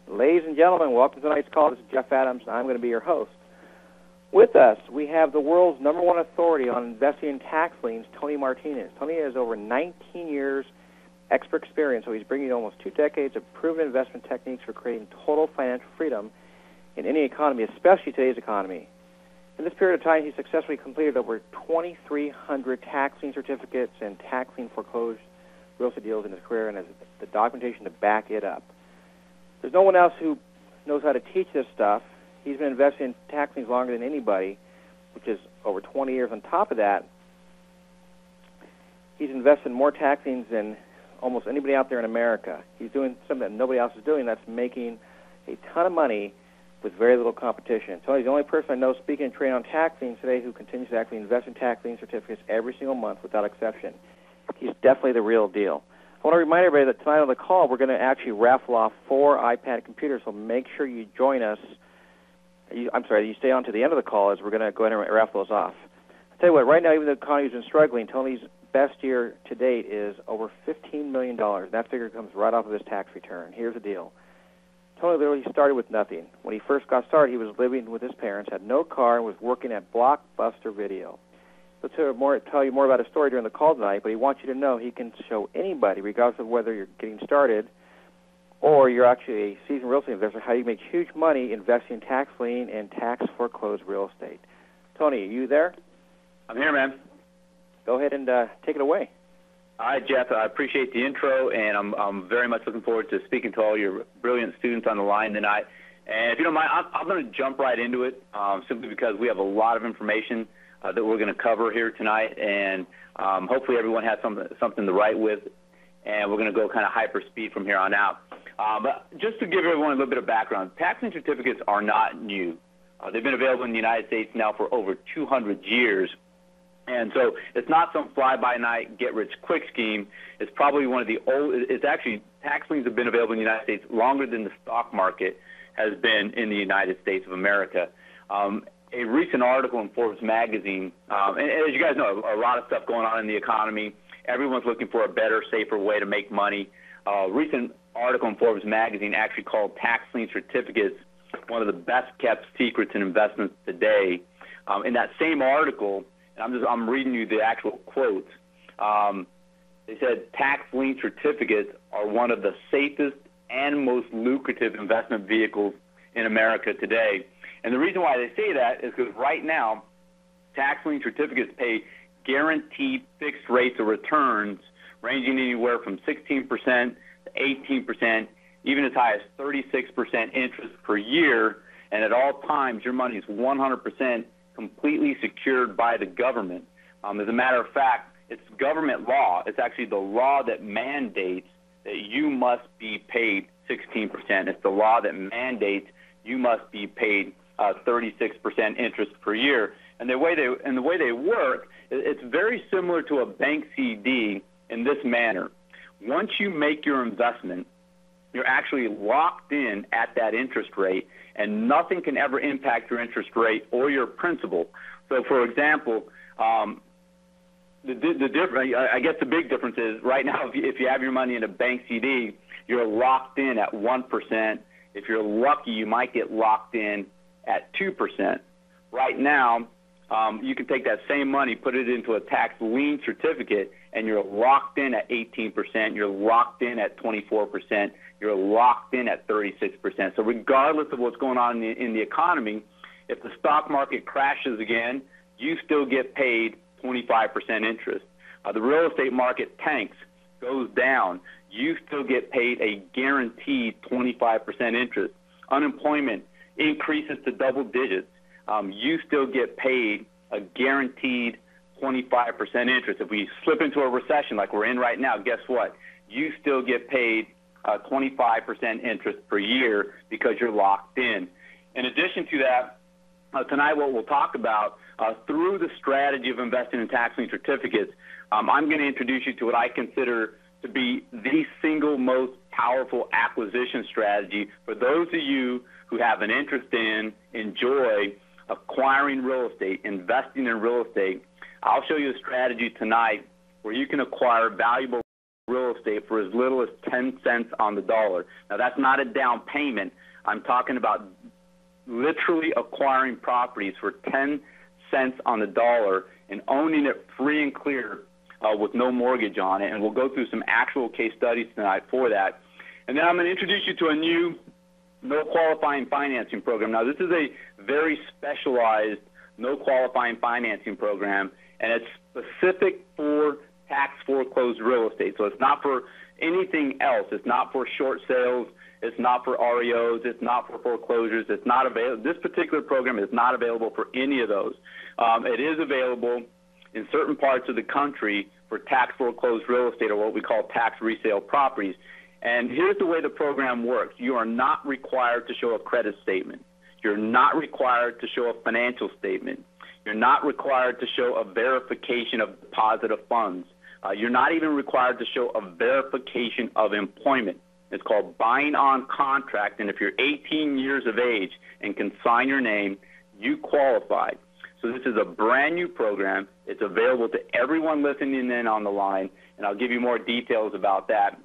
Ladies and gentlemen, welcome to tonight's call. This is Jeff Adams, and I'm going to be your host. With us, we have the world's #1 authority on investing in tax liens, Tony Martinez. Tony has over 19 years expert experience, so he's bringing almost 2 decades of proven investment techniques for creating total financial freedom in any economy, especially today's economy. In this period of time, he successfully completed over 2,300 tax lien certificates and tax lien foreclosed real estate deals in his career, and has the documentation to back it up. There's no one else who knows how to teach this stuff. He's been investing in tax liens longer than anybody, which is over 20 years. On top of that, he's invested in more tax liens than almost anybody out there in America. He's doing something that nobody else is doing, that's making a ton of money with very little competition. Tony's the only person I know speaking and training on tax liens today who continues to actually invest in tax lien certificates every single month without exception. He's definitely the real deal. I want to remind everybody that tonight on the call we're going to actually raffle off 4 iPad computers, so make sure you join us. You stay on to the end of the call as we're going to go ahead and raffle those off. I'll tell you what, right now, even though the economy's been struggling, Tony's best year to date is over $15 million. That figure comes right off of his tax return. Here's the deal. Tony literally started with nothing. When he first got started, he was living with his parents, had no car, and was working at Blockbuster Video. He'll tell you more about his story during the call tonight, but he wants you to know he can show anybody, regardless of whether you're getting started or you're actually a seasoned real estate investor, how you make huge money investing in tax lien and tax foreclosed real estate. Tony, are you there? I'm here, man. Go ahead and take it away. All right, Jeff, I appreciate the intro, and I'm very much looking forward to speaking to all your brilliant students on the line tonight. And if you don't mind, I'm going to jump right into it simply because we have a lot of information that we're going to cover here tonight, and hopefully everyone has something to write with, and we're going to go kind of hyper speed from here on out. But just to give everyone a little bit of background, tax lien certificates are not new. They've been available in the United States now for over 200 years. And so it's not some fly-by-night, get-rich-quick scheme. It's probably one of the old. It's actually, tax liens have been available in the United States longer than the stock market has been in the United States of America. A recent article in Forbes magazine, and as you guys know, a lot of stuff going on in the economy. Everyone's looking for a better, safer way to make money. Recent article in Forbes magazine actually called tax lien certificates one of the best-kept secrets in investments today. In that same article, and I'm reading you the actual quotes. They said tax lien certificates are one of the safest and most lucrative investment vehicles in America today. And the reason why they say that is because right now, tax lien certificates pay guaranteed fixed rates of returns ranging anywhere from 16% to 18%, even as high as 36% interest per year. And at all times, your money is 100% completely secured by the government. As a matter of fact, it's government law. It's actually the law that mandates that you must be paid 16%. It's the law that mandates you must be paid 36% interest per year. And the way they work, it's very similar to a bank CD in this manner. Once you make your investment, you're actually locked in at that interest rate, and nothing can ever impact your interest rate or your principal. So, for example, I guess the big difference is right now, if you have your money in a bank CD, you're locked in at 1%. If you're lucky, you might get locked in at 2%. Right now, you can take that same money, put it into a tax lien certificate, and you're locked in at 18%. You're locked in at 24%. You're locked in at 36%. So regardless of what's going on in the economy, if the stock market crashes again, you still get paid 25% interest. The real estate market tanks, goes down, you still get paid a guaranteed 25% interest. Unemployment increases to double digits. You still get paid a guaranteed 25% interest. If we slip into a recession like we're in right now, guess what? You still get paid 25% interest per year because you're locked in. In addition to that, tonight what we'll talk about through the strategy of investing in tax lien certificates, I'm going to introduce you to what I consider to be the single most powerful acquisition strategy for those of you who have an interest in, enjoy acquiring real estate, investing in real estate. I'll show you a strategy tonight where you can acquire valuable real estate for as little as 10 cents on the dollar. Now, that's not a down payment. I'm talking about literally acquiring properties for 10 cents on the dollar and owning it free and clear with no mortgage on it. And we'll go through some actual case studies tonight for that. And then I'm going to introduce you to a new no qualifying financing program. Now, this is a very specialized no qualifying financing program, and it's specific for tax foreclosed real estate. So it's not for anything else. It's not for short sales. It's not for REOs. It's not for foreclosures. It's not available. This particular program is not available for any of those. It is available in certain parts of the country for tax foreclosed real estate, or what we call tax resale properties. And here's the way the program works. You are not required to show a credit statement. You're not required to show a financial statement. You're not required to show a verification of deposit of funds. You're not even required to show a verification of employment. It's called buying on contract, and if you're 18 years of age and can sign your name, you qualify. So this is a brand new program. It's available to everyone listening in on the line, and I'll give you more details about that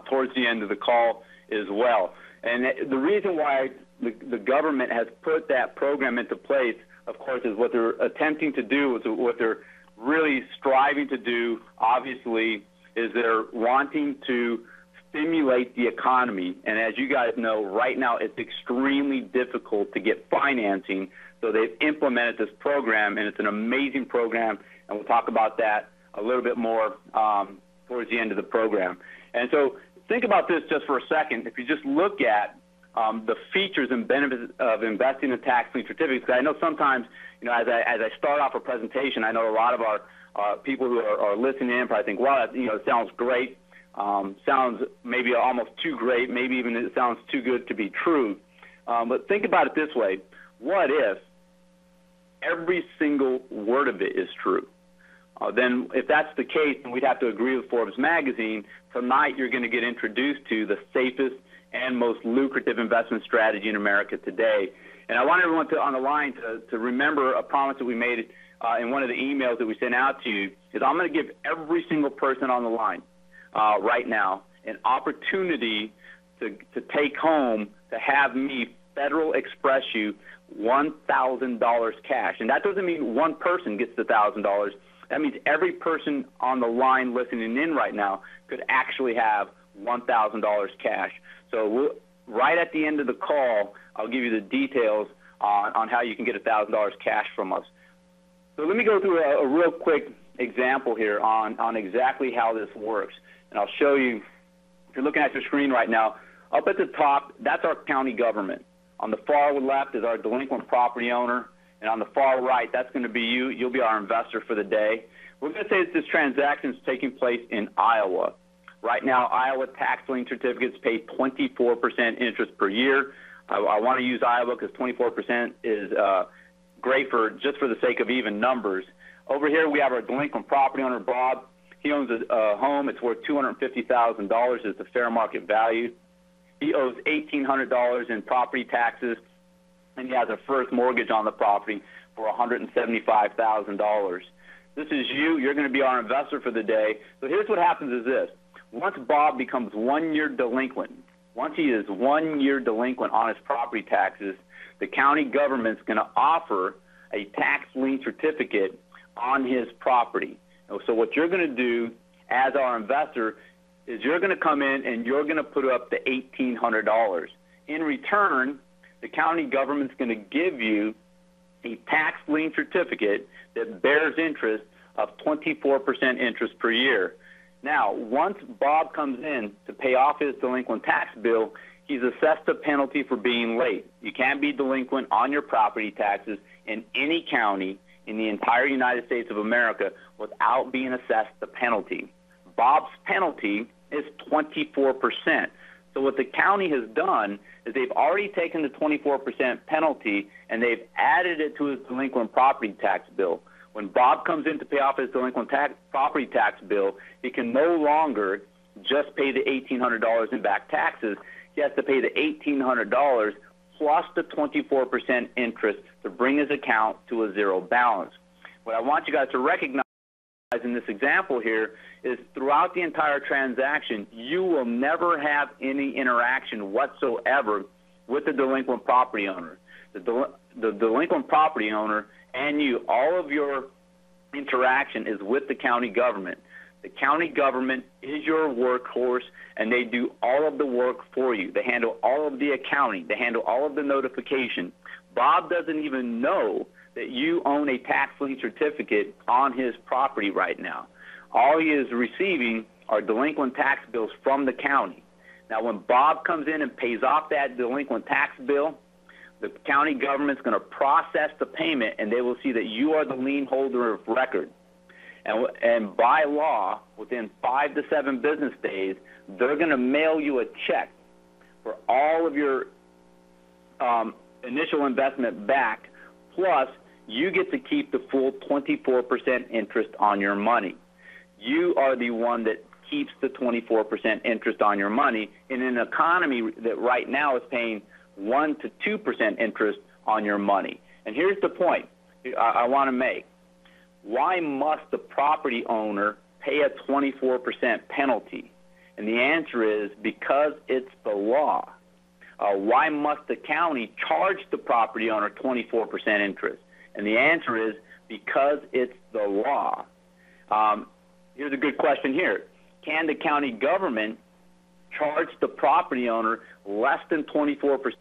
towards the end of the call as well. And the reason why the government has put that program into place, of course, is what they're attempting to do, is what they're really striving to do, obviously, is they're wanting to stimulate the economy. And as you guys know, right now it's extremely difficult to get financing. So they've implemented this program, and it's an amazing program, and we'll talk about that a little bit more towards the end of the program. And so think about this just for a second. If you just look at the features and benefits of investing in tax lien certificates, because I know sometimes, as I start off a presentation, I know a lot of our people who are listening in probably think, wow, it sounds great, sounds maybe almost too great, maybe even it sounds too good to be true. But think about it this way. What if every single word of it is true? Then if that's the case, then we'd have to agree with Forbes magazine. Tonight you're going to get introduced to the safest and most lucrative investment strategy in America today. And I want everyone on the line to remember a promise that we made in one of the emails that we sent out to you, is I'm going to give every single person on the line right now an opportunity to take home, to have me Federal Express you $1,000 cash. And that doesn't mean one person gets the $1,000. That means every person on the line listening in right now could actually have $1,000 cash. So right at the end of the call, I'll give you the details on how you can get $1,000 cash from us. So let me go through a real quick example here on exactly how this works. And I'll show you, if you're looking at your screen right now, up at the top, that's our county government. On the far left is our delinquent property owner. And on the far right, that's going to be you. You'll be our investor for the day. We're going to say that this transaction is taking place in Iowa. Right now, Iowa tax lien certificates pay 24% interest per year. I want to use Iowa because 24% is great just for the sake of even numbers. Over here, we have our delinquent property owner, Bob. He owns a home. It's worth $250,000 is the fair market value. He owes $1,800 in property taxes, and he has a first mortgage on the property for $175,000. This is you. You're going to be our investor for the day. So here's what happens is this. Once Bob becomes 1 year delinquent, once he is 1 year delinquent on his property taxes, the county government's going to offer a tax lien certificate on his property. So what you're going to do as our investor is you're going to come in and you're going to put up the $1,800. In return, the county government's going to give you a tax lien certificate that bears interest of 24% interest per year. Now, once Bob comes in to pay off his delinquent tax bill, he's assessed a penalty for being late. You can't be delinquent on your property taxes in any county in the entire United States of America without being assessed the penalty. Bob's penalty is 24%. So what the county has done is they've already taken the 24% penalty and they've added it to his delinquent property tax bill. When Bob comes in to pay off his delinquent property tax bill, he can no longer just pay the $1,800 in back taxes. He has to pay the $1,800 plus the 24% interest to bring his account to a zero balance. What I want you guys to recognize in this example here is throughout the entire transaction, you will never have any interaction whatsoever with the delinquent property owner. The delinquent property owner and you, all of your interaction is with the county government. The county government is your workhorse, and they do all of the work for you. They handle all of the accounting. They handle all of the notification. Bob doesn't even know that you own a tax lien certificate on his property right now. All he is receiving are delinquent tax bills from the county. Now, when Bob comes in and pays off that delinquent tax bill, the county government's going to process the payment, and they will see that you are the lien holder of record. And by law, within 5 to 7 business days, they're going to mail you a check for all of your initial investment back, plus you get to keep the full 24% interest on your money. You are the one that keeps the 24% interest on your money in an economy that right now is paying 1 to 2% interest on your money. And here's the point I want to make. Why must the property owner pay a 24% penalty? And the answer is because it's the law. Why must the county charge the property owner 24% interest? And the answer is because it's the law. Here's a good question here. Can the county government charge the property owner less than 24%?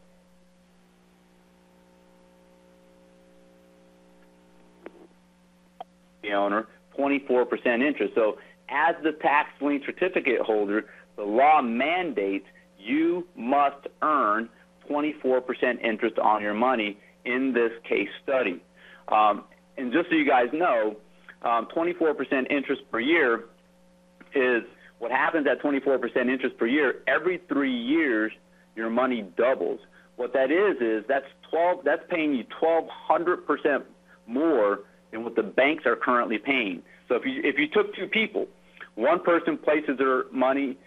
The owner 24% interest. So as the tax lien certificate holder, the law mandates you must earn 24% interest on your money in this case study. And just so you guys know, 24% interest per year is what happens at 24% interest per year. Every 3 years, your money doubles. What that is that's paying you 1,200% more than what the banks are currently paying. So if you took two people, one person places their money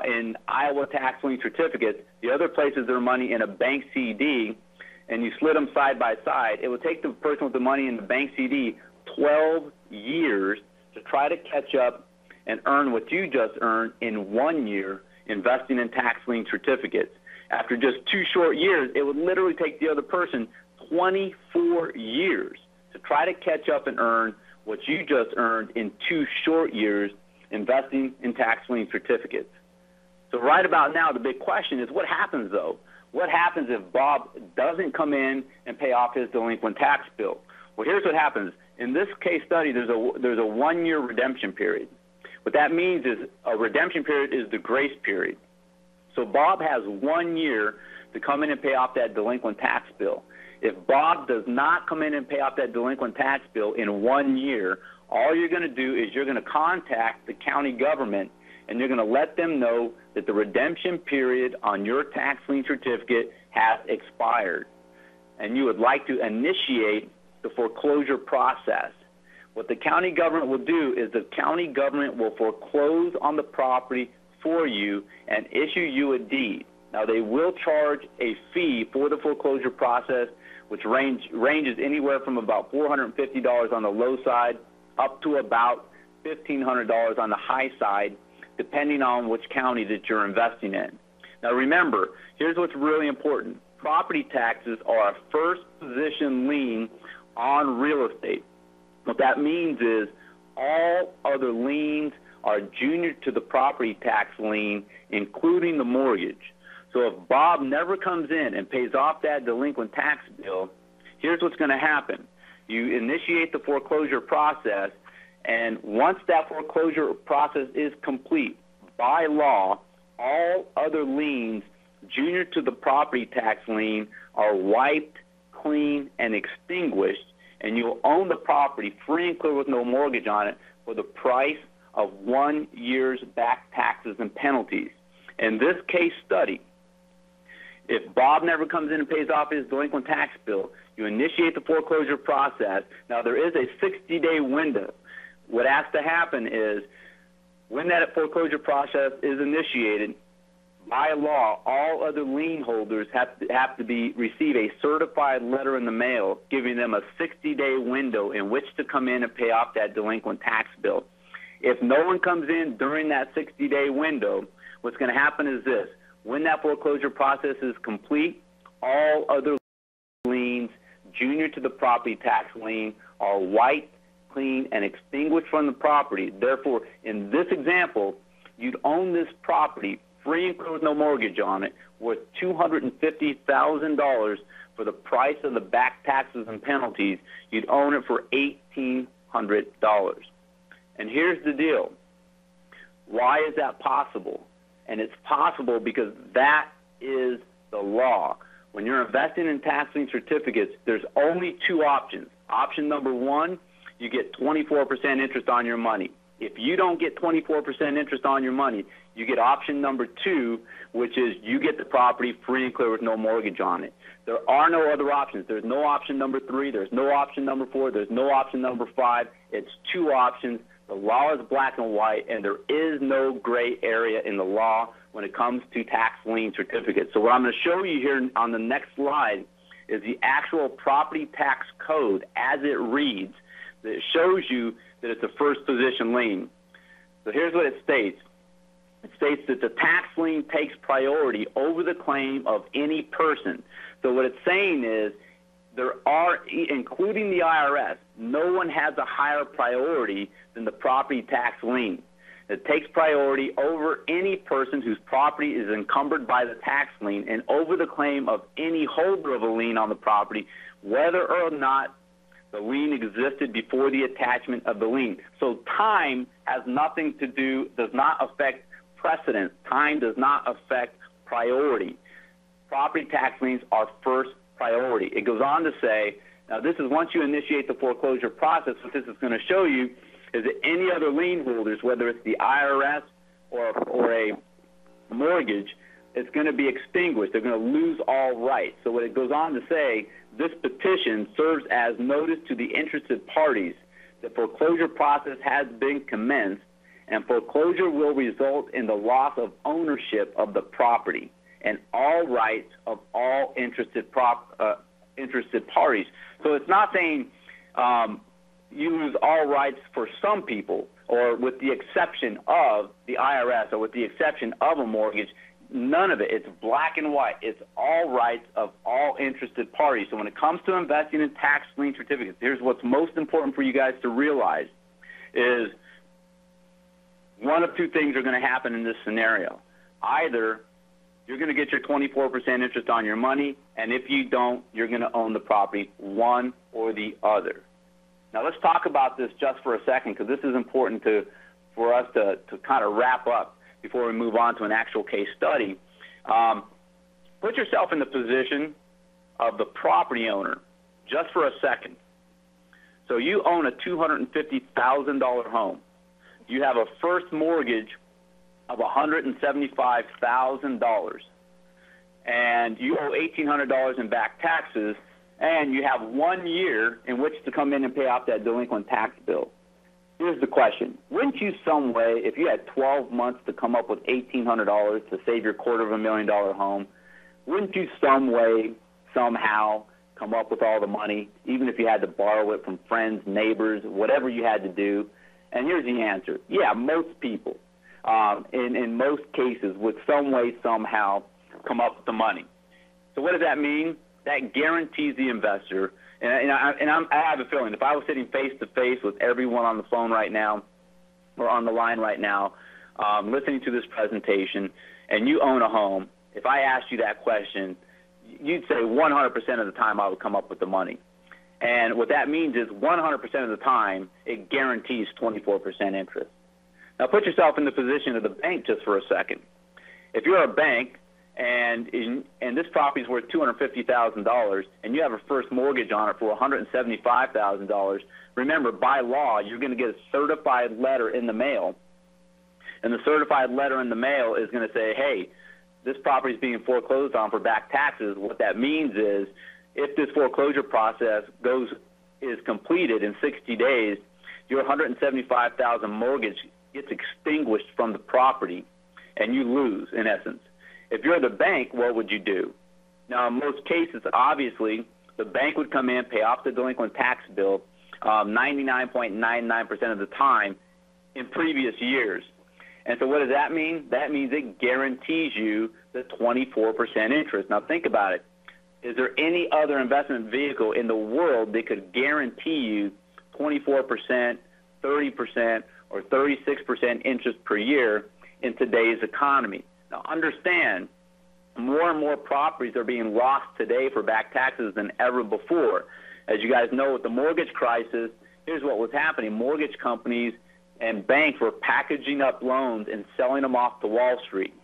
in Iowa tax lien certificates, the other places their money in a bank CD, and you slid them side by side, it would take the person with the money in the bank CD 12 years to try to catch up and earn what you just earned in 1 year investing in tax lien certificates. After just 2 short years, it would literally take the other person 24 years to try to catch up and earn what you just earned in 2 short years investing in tax lien certificates. So right about now, the big question is, what happens, though? What happens if Bob doesn't come in and pay off his delinquent tax bill? Well, here's what happens. In this case study, there's a 1 year redemption period. What that means is a redemption period is the grace period. So Bob has 1 year to come in and pay off that delinquent tax bill. If Bob does not come in and pay off that delinquent tax bill in 1 year, all you're going to do is you're going to contact the county government and you're going to let them know that the redemption period on your tax lien certificate has expired and you would like to initiate the foreclosure process. What the county government will do is the county government will foreclose on the property for you and issue you a deed. Now, they will charge a fee for the foreclosure process, which ranges anywhere from about $450 on the low side up to about $1,500 on the high side, depending on which county that you're investing in. Now, remember, here's what's really important. Property taxes are a first position lien on real estate. What that means is all other liens are junior to the property tax lien, including the mortgage. So if Bob never comes in and pays off that delinquent tax bill, here's what's going to happen. You initiate the foreclosure process, and once that foreclosure process is complete, by law, all other liens junior to the property tax lien are wiped, clean, and extinguished, and you'll own the property free and clear with no mortgage on it for the price of 1 year's back taxes and penalties. In this case study, if Bob never comes in and pays off his delinquent tax bill, you initiate the foreclosure process. Now, there is a 60-day window. What has to happen is when that foreclosure process is initiated, By law, all other lien holders have to receive a certified letter in the mail giving them a 60-day window in which to come in and pay off that delinquent tax bill. If no one comes in during that 60-day window, what's going to happen is this. When that foreclosure process is complete, all other liens junior to the property tax lien are wiped, clean, and extinguished from the property. Therefore, in this example, you'd own this property free and clear with no mortgage on it, worth $250,000 for the price of the back taxes and penalties. You'd own it for $1,800. And here's the deal. Why is that possible? And it's possible because that is the law. When you're investing in tax lien certificates, there's only two options. Option number one, you get 24% interest on your money. If you don't get 24% interest on your money, you get option number two, which is you get the property free and clear with no mortgage on it. There are no other options. There's no option number three. There's no option number four. There's no option number five. It's two options. The law is black and white, and there is no gray area in the law when it comes to tax lien certificates. So what I'm going to show you here on the next slide is the actual property tax code as it reads. That shows you that it's a first position lien. So here's what it states. It states that the tax lien takes priority over the claim of any person. So what it's saying is there are, including the IRS, no one has a higher priority than the property tax lien. It takes priority over any person whose property is encumbered by the tax lien and over the claim of any holder of a lien on the property, whether or not the lien existed before the attachment of the lien. So time has nothing to do, does not affect precedence. Time does not affect priority. Property tax liens are first priority. It goes on to say, now this is once you initiate the foreclosure process, what this is going to show you is that any other lien holders, whether it's the IRS or a mortgage, it's going to be extinguished. They're going to lose all rights. So what it goes on to say, this petition serves as notice to the interested parties the foreclosure process has been commenced, and foreclosure will result in the loss of ownership of the property and all rights of all interested parties. So it's not saying you lose all rights for some people, or with the exception of the IRS, or with the exception of a mortgage. None of it. It's black and white. It's all rights of all interested parties. So when it comes to investing in tax lien certificates, here's what's most important for you guys to realize is one of two things are going to happen in this scenario. Either you're going to get your 24% interest on your money, and if you don't, you're going to own the property, one or the other. Now let's talk about this just for a second, because this is important for us to kind of wrap up before we move on to an actual case study. Put yourself in the position of the property owner just for a second. So you own a $250,000 home. You have a first mortgage of $175,000, and you owe $1,800 in back taxes, and you have 1 year in which to come in and pay off that delinquent tax bill. Here's the question. Wouldn't you some way, if you had 12 months to come up with $1,800 to save your $250,000 home, wouldn't you some way, somehow, come up with all the money, even if you had to borrow it from friends, neighbors, whatever you had to do? And here's the answer. Yeah, most people, in most cases, would some way, somehow come up with the money. So what does that mean? That guarantees the investor. And I have a feeling if I was sitting face-to-face with everyone on the phone right now or on the line right now listening to this presentation, and you own a home, if I asked you that question, you'd say 100% of the time I would come up with the money. And what that means is 100% of the time it guarantees 24% interest. Now put yourself in the position of the bank just for a second. If you're a bank, and this property is worth $250,000, and you have a first mortgage on it for $175,000, remember, by law, you're going to get a certified letter in the mail, and the certified letter in the mail is going to say, hey, this property is being foreclosed on for back taxes. What that means is if this foreclosure process is completed in 60 days, your $175,000 mortgage gets extinguished from the property, and you lose, in essence. If you're the bank, what would you do? Now, in most cases, obviously, the bank would come in, pay off the delinquent tax bill 99.99% of the time in previous years. And so what does that mean? That means it guarantees you the 24% interest. Now, think about it. Is there any other investment vehicle in the world that could guarantee you 24%, 30%, or 36% interest per year in today's economy? Now, understand, more and more properties are being lost today for back taxes than ever before. As you guys know, with the mortgage crisis, here's what was happening. Mortgage companies and banks were packaging up loans and selling them off to Wall Street.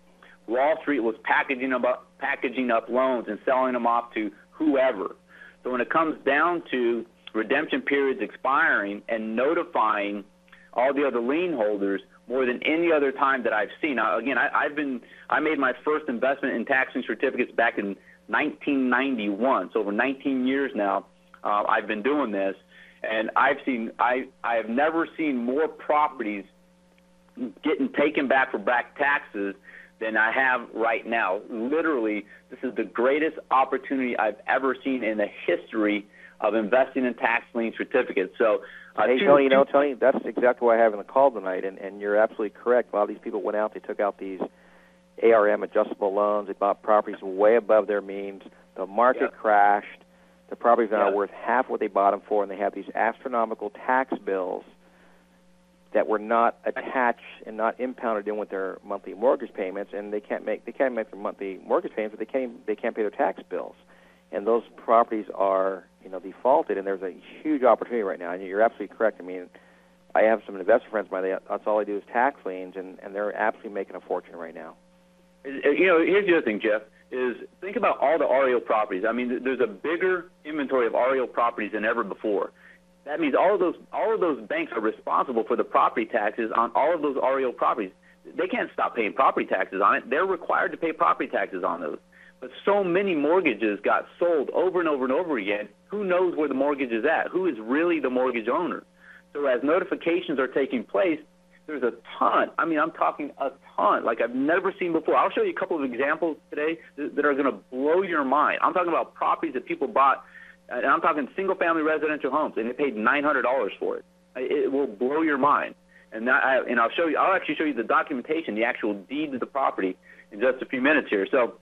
Wall Street was packaging up loans and selling them off to whoever. So when it comes down to redemption periods expiring and notifying all the other lien holders more than any other time that I've seen. Now, again, I made my first investment in tax lien certificates back in 1991. So over 19 years now, I've been doing this, and I have never seen more properties getting taken back for back taxes than I have right now. Literally, this is the greatest opportunity I've ever seen in the history of investing in tax lien certificates. So, hey, Tony, Tony, that's exactly why I have in the call tonight, and you're absolutely correct. A lot of these people went out, they took out these ARM adjustable loans, they bought properties way above their means. The market crashed. The properties are now worth half what they bought them for, and they have these astronomical tax bills that were not attached and not impounded in with their monthly mortgage payments, and they can't make their monthly mortgage payments, but they can't pay their tax bills, and those properties are defaulted, and there's a huge opportunity right now. And you're absolutely correct. I mean, I have some investor friends of mine. That's all they do is tax liens, and they're absolutely making a fortune right now. Here's the other thing, Jeff, is think about all the REO properties. I mean, there's a bigger inventory of REO properties than ever before. That means all of those banks are responsible for the property taxes on all of those REO properties. They can't stop paying property taxes on it. They're required to pay property taxes on those. But so many mortgages got sold over and over and over again. Who knows where the mortgage is at? Who is really the mortgage owner? So as notifications are taking place, there's a ton. I mean, I'm talking a ton, like I've never seen before. I'll show you a couple of examples today that are going to blow your mind. I'm talking about properties that people bought, and I'm talking single-family residential homes, and they paid $900 for it. It will blow your mind. And I'll show you. I'll actually show you the documentation, the actual deed to the property, in just a few minutes here. So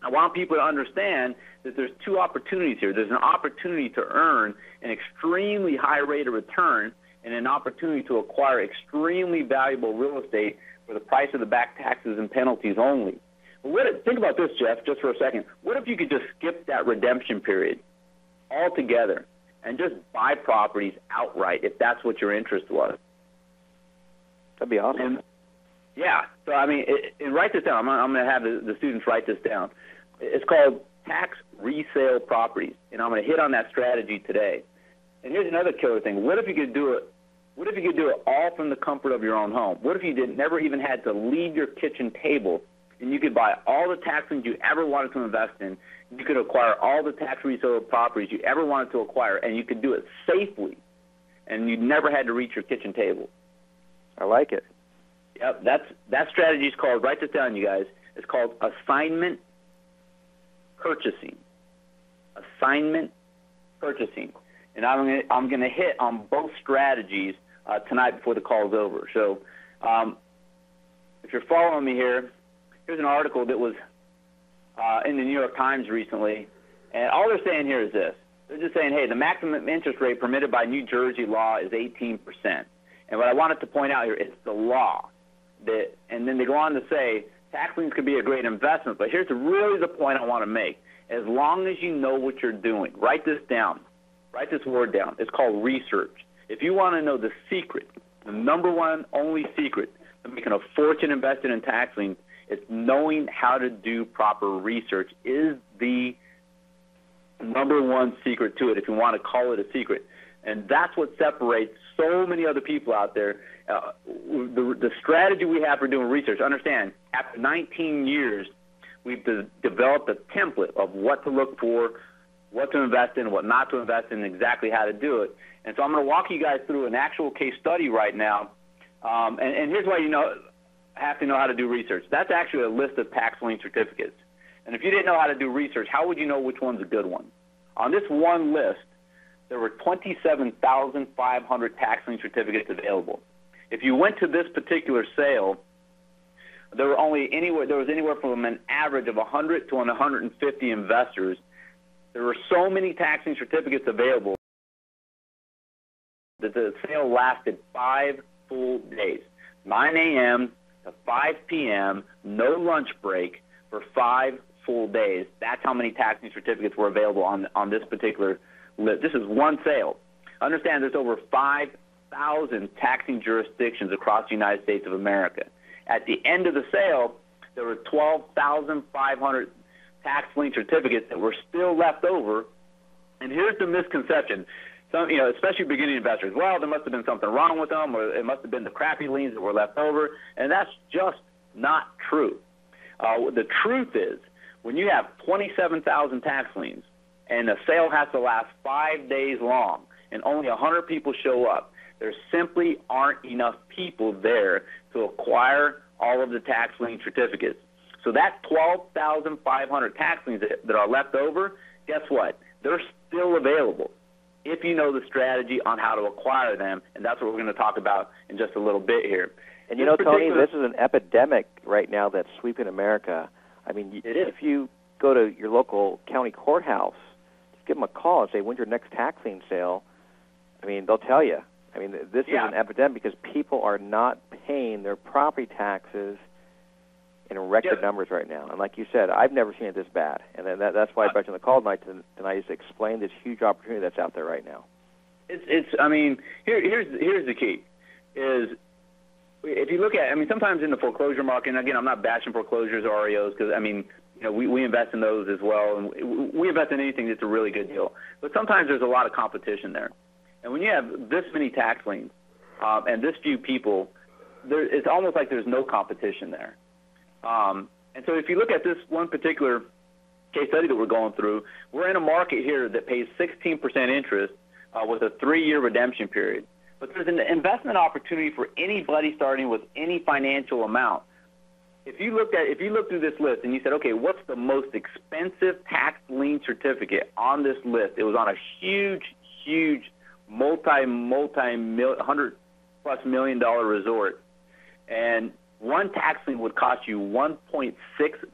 I want people to understand that there's two opportunities here. There's an opportunity to earn an extremely high rate of return and an opportunity to acquire extremely valuable real estate for the price of the back taxes and penalties only. Think about this, Jeff, just for a second. What if you could just skip that redemption period altogether and just buy properties outright if that's what your interest was? That'd be awesome. So I mean, and write this down. I'm going to have the students write this down. It's called tax resale properties, and I'm going to hit on that strategy today. And here's another killer thing. What if you could do it? What if you could do it all from the comfort of your own home? What if you never even had to leave your kitchen table, and you could buy all the tax liens you ever wanted to invest in? You could acquire all the tax resale properties you ever wanted to acquire, and you could do it safely, and you never had to reach your kitchen table. I like it. Yep, that strategy is called, write this down, you guys, it's called assignment purchasing. Assignment purchasing. And I'm going to hit on both strategies tonight before the call is over. So if you're following me here, here's an article that was in the New York Times recently, and all they're saying here is this. They're just saying, hey, the maximum interest rate permitted by New Jersey law is 18%. And what I wanted to point out here, it's the law. And then they go on to say tax liens could be a great investment, but here's really the point I want to make. As long as you know what you're doing, write this down. Write this word down. It's called research. If you want to know the secret, the number one only secret to making a fortune invested in tax liens, it's knowing how to do proper research is the number one secret to it, if you want to call it a secret. And that's what separates so many other people out there. The strategy we have for doing research, understand, after 19 years, we've developed a template of what to look for, what to invest in, what not to invest in, exactly how to do it. And so I'm going to walk you guys through an actual case study right now. And here's why, have to know how to do research. That's actually a list of tax lien certificates. And if you didn't know how to do research, how would you know which one's a good one? On this one list, there were 27,500 tax lien certificates available. If you went to this particular sale, there was anywhere from an average of 100 to 150 investors. There were so many tax lien certificates available that the sale lasted 5 full days, 9 a.m. to 5 p.m., no lunch break for 5 full days. That's how many tax lien certificates were available on this particular list. This is one sale. Understand there's over 5,000 taxing jurisdictions across the United States of America. At the end of the sale, there were 12,500 tax lien certificates that were still left over. And here's the misconception. Some, especially beginning investors, well, there must have been something wrong with them, or it must have been the crappy liens that were left over, and that's just not true. The truth is, when you have 27,000 tax liens and the sale has to last 5 days long and only 100 people show up, there simply aren't enough people there to acquire all of the tax lien certificates. So that 12,500 tax liens that are left over, guess what? They're still available if you know the strategy on how to acquire them, and that's what we're going to talk about in just a little bit here. And Tony, this is an epidemic right now that's sweeping America. I mean, if you go to your local county courthouse, just give them a call and say, when's your next tax lien sale? I mean, they'll tell you. I mean, this is an epidemic because people are not paying their property taxes in record numbers right now. And like you said, I've never seen it this bad. And then that's why I brought you on the call tonight is to explain this huge opportunity that's out there right now. I mean, here's the key, is if you look at, I mean, sometimes in the foreclosure market, and again, I'm not bashing foreclosures or REOs because, I mean, we invest in those as well, and we invest in anything that's a really good deal. But sometimes there's a lot of competition there. And when you have this many tax liens and this few people, it's almost like there's no competition there. And so if you look at this one particular case study that we're going through, we're in a market here that pays 16% interest with a 3-year redemption period. But there's an investment opportunity for anybody starting with any financial amount. If you look through this list and you said, okay, what's the most expensive tax lien certificate on this list? It was on a huge $100+ million resort, and one tax lien would cost you $1.6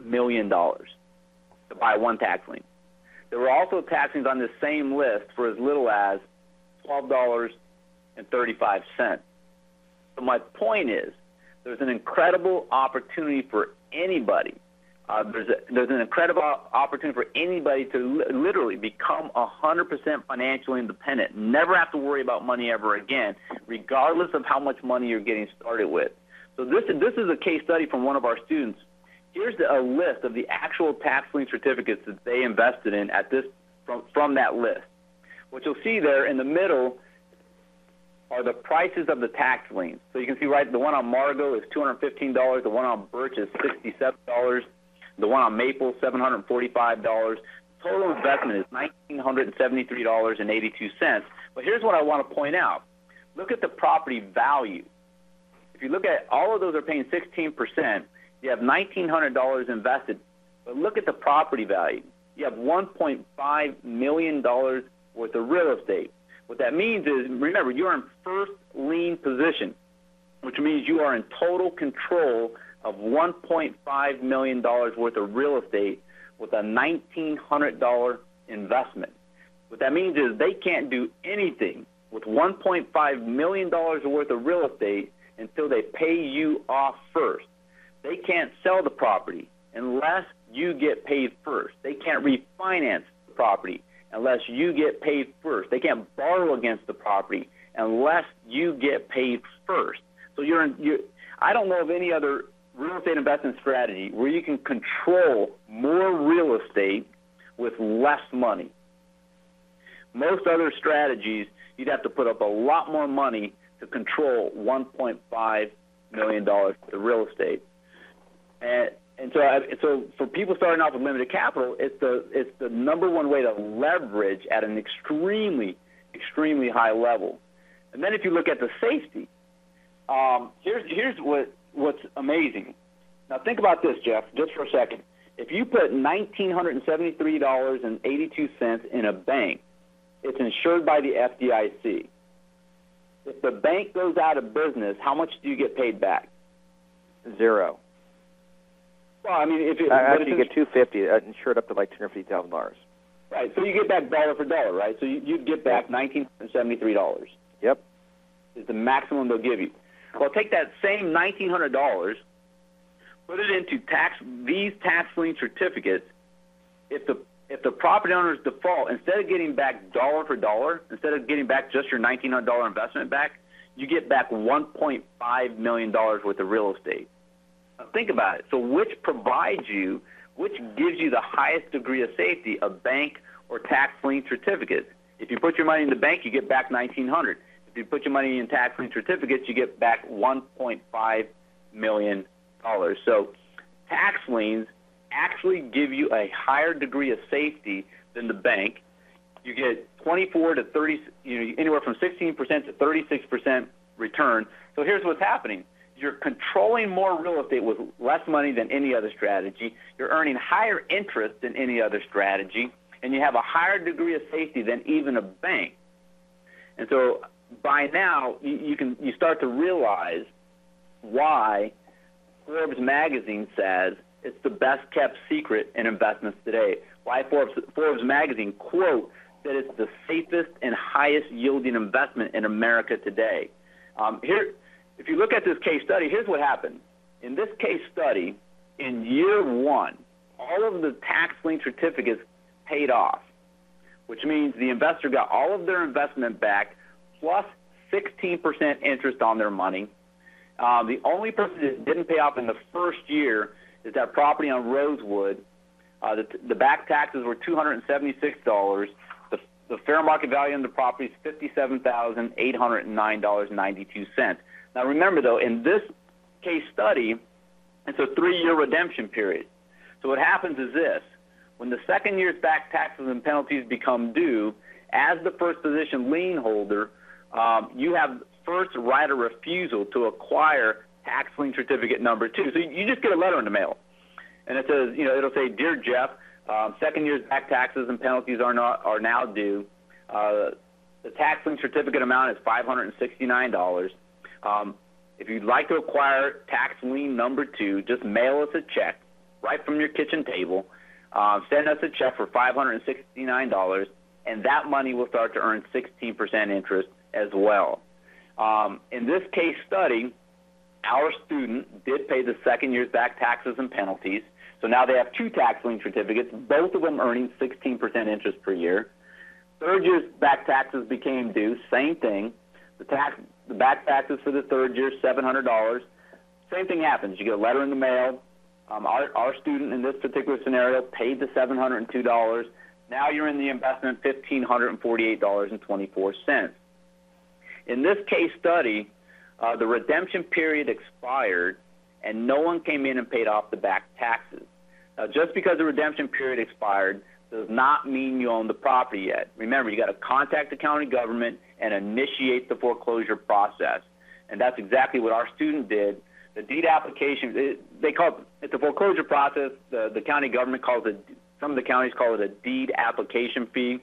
million to buy one tax lien. There were also tax liens on this same list for as little as $12.35. So my point is, there's an incredible opportunity for anybody. There's an incredible opportunity for anybody to literally become 100% financially independent, never have to worry about money ever again, regardless of how much money you're getting started with. So this is a case study from one of our students. Here's a list of the actual tax lien certificates that they invested in from that list. What you'll see there in the middle are the prices of the tax liens. So you can see, right, the one on Margot is $215. The one on Birch is $67. The one on Maple, $745. Total investment is $1,973.82. But here's what I want to point out. Look at the property value. If you look at all of those are paying 16%, you have $1,900 invested. But look at the property value. You have $1.5 million worth of real estate. What that means is, remember, you're in first lien position, which means you are in total control of $1.5 million worth of real estate with a $1,900 investment. What that means is they can't do anything with $1.5 million worth of real estate until they pay you off first. They can't sell the property unless you get paid first. They can't refinance the property unless you get paid first. They can't borrow against the property unless you get paid first. So I don't know of any other real estate investment strategy where you can control more real estate with less money. Most other strategies, you'd have to put up a lot more money to control $1.5 million worth of real estate. And so for people starting off with limited capital, it's the number one way to leverage at an extremely high level. And then if you look at the safety, here's what what's amazing. Now think about this, Jeff, just for a second. If you put $1,973.82 in a bank, it's insured by the FDIC. If the bank goes out of business, how much do you get paid back? Zero. Well, I mean, actually, you get $250, insured up to like $250,000. Right. So you get back dollar for dollar, right? So you'd get back $1,973. Yep. Is the maximum they'll give you. Well, take that same $1,900, put it into these tax lien certificates. If the property owners default, instead of getting back dollar for dollar, instead of getting back just your $1,900 investment back, you get back $1.5 million worth of real estate. Now think about it. So which gives you the highest degree of safety, a bank or tax lien certificates? If you put your money in the bank, you get back $1,900. If you put your money in tax lien certificates, you get back $1.5 million. So tax liens actually give you a higher degree of safety than the bank. You get 24 to 30, anywhere from 16% to 36% return. So here's what's happening. You're controlling more real estate with less money than any other strategy. You're earning higher interest than any other strategy, and you have a higher degree of safety than even a bank. And so by now, you start to realize why Forbes magazine says it's the best kept secret in investments today. Why Forbes magazine, quote, that it's the safest and highest yielding investment in America today. If you look at this case study, here's what happened. In this case study, in year one, all of the tax lien certificates paid off, which means the investor got all of their investment back plus 16% interest on their money. The only person that didn't pay off in the first year is that property on Rosewood. The back taxes were $276. The fair market value on the property is $57,809.92. Now remember, though, in this case study, it's a 3-year redemption period. So what happens is this. When the second year's back taxes and penalties become due, as the first position lien holder, you have first right of refusal to acquire tax lien certificate number 2. So you just get a letter in the mail. And it says, it'll say, Dear Jeff, second year's back taxes and penalties are now due. The tax lien certificate amount is $569. If you'd like to acquire tax lien number 2, just mail us a check right from your kitchen table. Send us a check for $569, and that money will start to earn 16% interest as well. In this case study, our student did pay the second year's back taxes and penalties. So now they have 2 tax lien certificates, both of them earning 16% interest per year. Third year's back taxes became due, same thing. The back taxes for the third year, $700. Same thing happens. You get a letter in the mail. Our student in this particular scenario paid the $702. Now you're in the investment $1,548.24. In this case study, the redemption period expired, and no one came in and paid off the back taxes. Now, just because the redemption period expired does not mean you own the property yet. Remember, you got to contact the county government and initiate the foreclosure process, and that's exactly what our student did. The deed application, it's a foreclosure process. The county government some of the counties call it a deed application fee.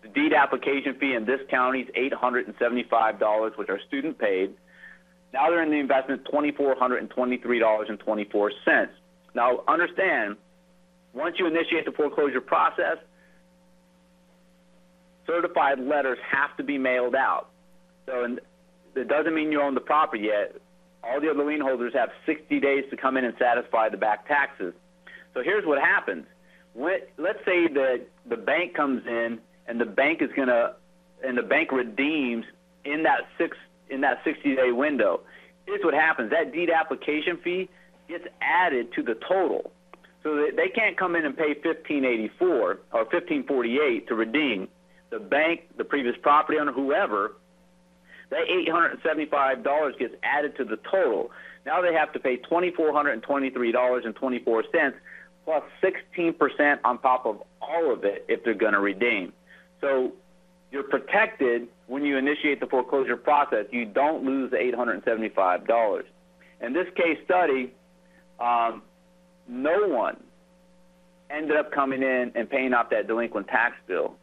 The deed application fee in this county is $875, which our student paid. Now they're in the investment $2,423.24. Now understand, once you initiate the foreclosure process, certified letters have to be mailed out. So it doesn't mean you own the property yet. All the other lien holders have 60 days to come in and satisfy the back taxes. So here's what happens. Let's say that the bank comes in and the bank redeems in that 60-day window. Here's what happens. That deed application fee gets added to the total. So they can't come in and pay $1,584 or $1,548 to redeem. The bank, the previous property owner, whoever, that $875 gets added to the total. Now they have to pay $2,423.24 plus 16% on top of all of it if they're going to redeem. So you're protected when you initiate the foreclosure process. You don't lose the $875. In this case study, no one ended up coming in and paying off that delinquent tax bill.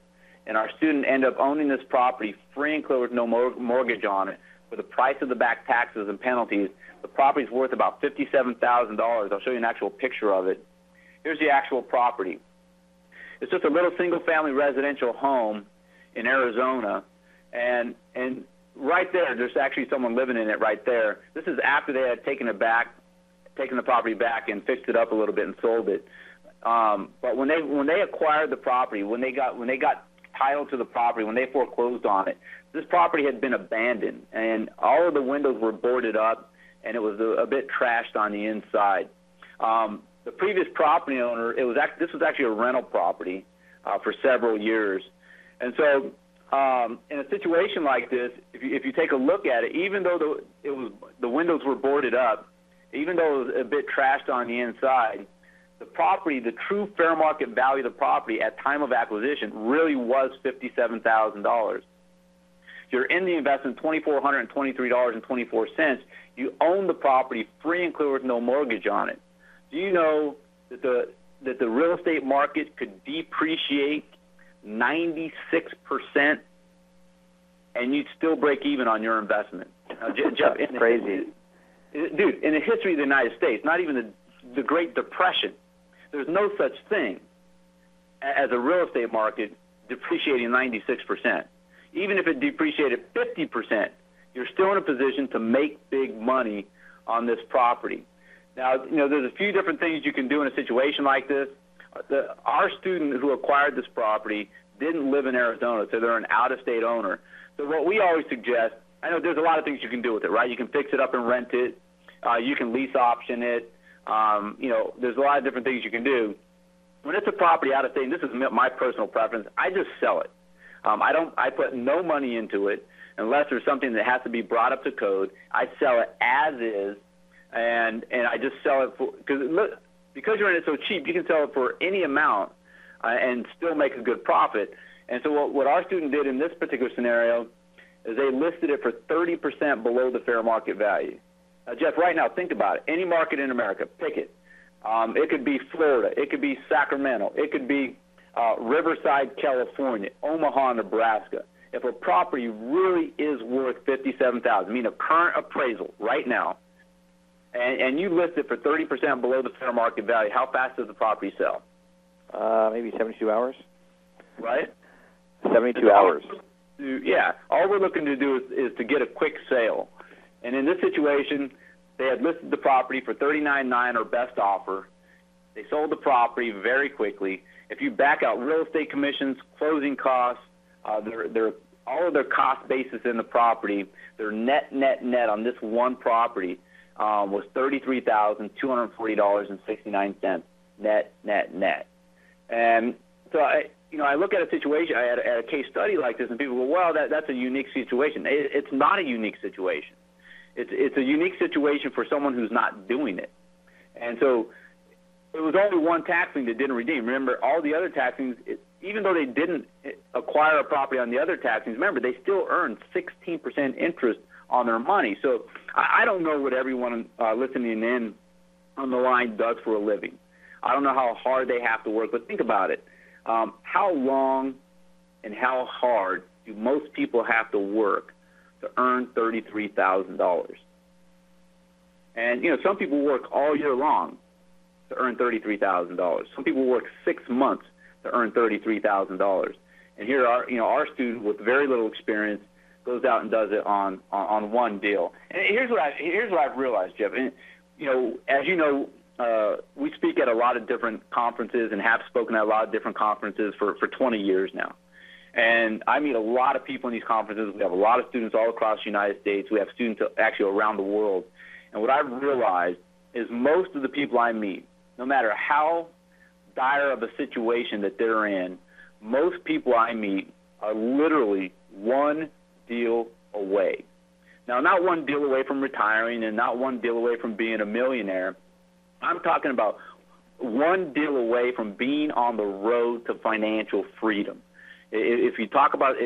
And our student ended up owning this property free and clear with no mortgage on it. For the price of the back taxes and penalties, the property's worth about $57,000. I'll show you an actual picture of it. Here's the actual property. It's just a little single-family residential home in Arizona, and right there, there's actually someone living in it right there. This is after they had taken the property back and fixed it up a little bit and sold it. But when they acquired the property, when they got title to the property, when they foreclosed on it, this property had been abandoned, and all of the windows were boarded up, and it was a bit trashed on the inside. The previous property owner, this was actually a rental property for several years. And so in a situation like this, if you take a look at it, even though the windows were boarded up, even though it was a bit trashed on the inside, the property, the true fair market value of the property at time of acquisition really was $57,000. You're in the investment $2,423.24. You own the property free and clear with no mortgage on it. Do you know that the real estate market could depreciate 96% and you'd still break even on your investment? Now, Jeff, that's crazy. Dude, in the history of the United States, not even the Great Depression, there's no such thing as a real estate market depreciating 96%. Even if it depreciated 50%, you're still in a position to make big money on this property. Now, there's a few different things you can do in a situation like this. Our student who acquired this property didn't live in Arizona, so they're an out-of-state owner. So what we always suggest, I know there's a lot of things you can do with it, right? You can fix it up and rent it. You can lease option it. There's a lot of different things you can do. When it's a property out of state, and this is my personal preference, I just sell it. I put no money into it unless there's something that has to be brought up to code. I sell it as is, and I just sell it because you're in it so cheap, you can sell it for any amount and still make a good profit. And so what our student did in this particular scenario is they listed it for 30% below the fair market value. Now, Jeff, right now, think about it. Any market in America, pick it. It could be Florida. It could be Sacramento. It could be Riverside, California, Omaha, Nebraska. If a property really is worth $57,000, I mean a current appraisal right now, and you list it for 30% below the fair market value, how fast does the property sell? Maybe 72 hours. Right? 72 hours. Yeah. All we're looking to do is to get a quick sale. And in this situation, they had listed the property for $39,900 or best offer. They sold the property very quickly. If you back out real estate commissions, closing costs, all of their cost basis in the property, their net on this one property was $33,240.69 net. And so I look at a situation, at a case study like this, and people go, well, that's a unique situation. It's not a unique situation. It's a unique situation for someone who's not doing it. And so it was only one tax lien that didn't redeem. Remember, all the other tax liens, even though they didn't acquire a property on the other tax liens, remember, they still earned 16% interest on their money. So I don't know what everyone listening in on the line does for a living. I don't know how hard they have to work, but think about it. How long and how hard do most people have to work to earn $33,000? And, some people work all year long to earn $33,000. Some people work 6 months to earn $33,000. And here our student with very little experience goes out and does it on one deal. And here's what I've realized, Jeff. And, as you know, we speak at a lot of different conferences and have spoken at a lot of different conferences for 20 years now. And I meet a lot of people in these conferences. We have a lot of students all across the United States. We have students actually around the world. And what I've realized is most of the people I meet, no matter how dire of a situation that they're in, most people I meet are literally one deal away. Now, not one deal away from retiring and not one deal away from being a millionaire. I'm talking about one deal away from being on the road to financial freedom. If we talk about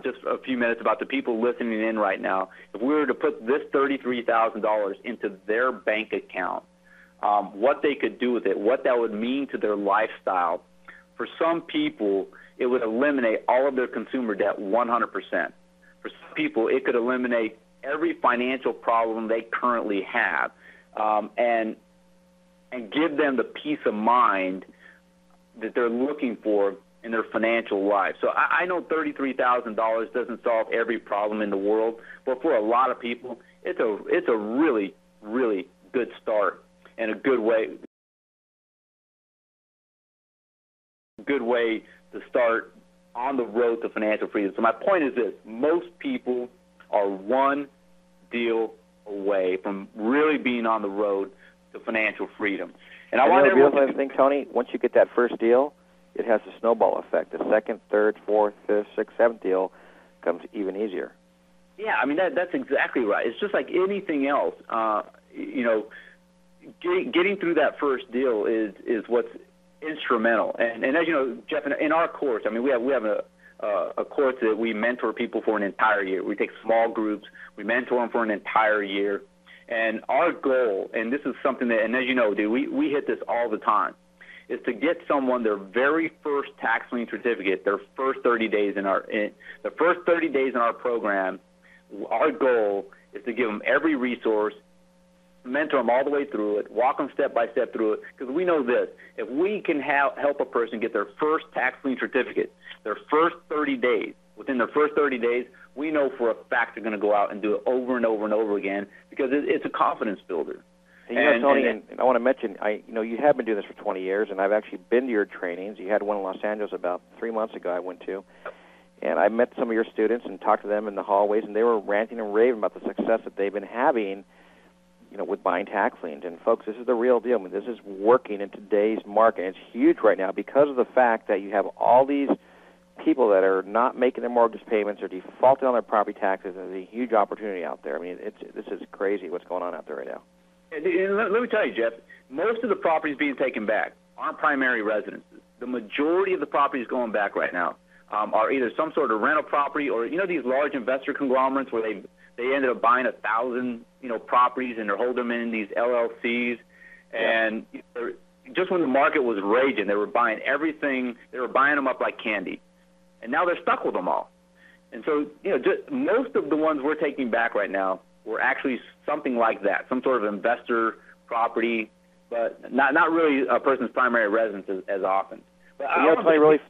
just a few minutes about the people listening in right now, if we were to put this $33,000 into their bank account, what they could do with it, what that would mean to their lifestyle, for some people, it would eliminate all of their consumer debt 100%. For some people, it could eliminate every financial problem they currently have, and give them the peace of mind that they're looking for in their financial life. So I know $33,000 doesn't solve every problem in the world, but for a lot of people, it's a really, really good start and a good way to start on the road to financial freedom. So my point is this: most people are one deal away from really being on the road to financial freedom. And I want everyone to think, Tony, once you get that first deal, it has a snowball effect. The second, third, fourth, fifth, sixth, seventh deal comes even easier. Yeah, I mean, that's exactly right. It's just like anything else. Getting through that first deal is what's instrumental. And as you know, Jeff, in our course, I mean, we have a course that we mentor people for an entire year. We take small groups, we mentor them for an entire year. And our goal, and this is something that, and as you know, dude, we hit this all the time, is to get someone their very first tax lien certificate, their first 30 days in our program. Our goal is to give them every resource, mentor them all the way through it, walk them step by step through it, because we know this: if we can help a person get their first tax lien certificate, their first 30 days, within their first 30 days, we know for a fact they're going to go out and do it over and over and over again, because it's a confidence builder. And Tony, and I want to mention, you have been doing this for 20 years, and I've actually been to your trainings. You had one in Los Angeles about 3 months ago I went to, and I met some of your students and talked to them in the hallways, and they were ranting and raving about the success that they've been having, with buying tax liens. And folks, this is the real deal. I mean, this is working in today's market. It's huge right now because of the fact that you have all these people that are not making their mortgage payments or defaulting on their property taxes. There's a huge opportunity out there. I mean, this is crazy what's going on out there right now. And let me tell you, Jeff, most of the properties being taken back aren't primary residences. The majority of the properties going back right now are either some sort of rental property or, these large investor conglomerates where they ended up buying 1,000, properties, and they're holding them in these LLCs. And just when the market was raging, they were buying everything. They were buying them up like candy. And now they're stuck with them all. And so, just most of the ones we're taking back right now were actually something like that, some sort of investor property, but not really a person's primary residence as often. But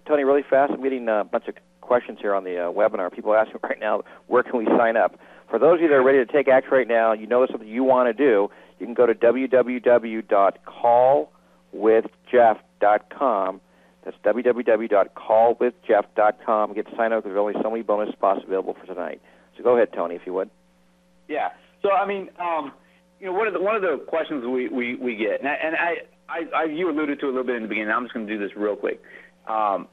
Tony, really fast, I'm getting a bunch of questions here on the webinar. People are asking right now, where can we sign up? For those of you that are ready to take action right now, you know there's something you want to do, you can go to www.callwithjeff.com. That's www.callwithjeff.com. Get signed up because there's only so many bonus spots available for tonight. So go ahead, Tony, if you would. Yeah. So I mean, one of the questions we get, and you alluded to it a little bit in the beginning. I'm just going to do this real quick. I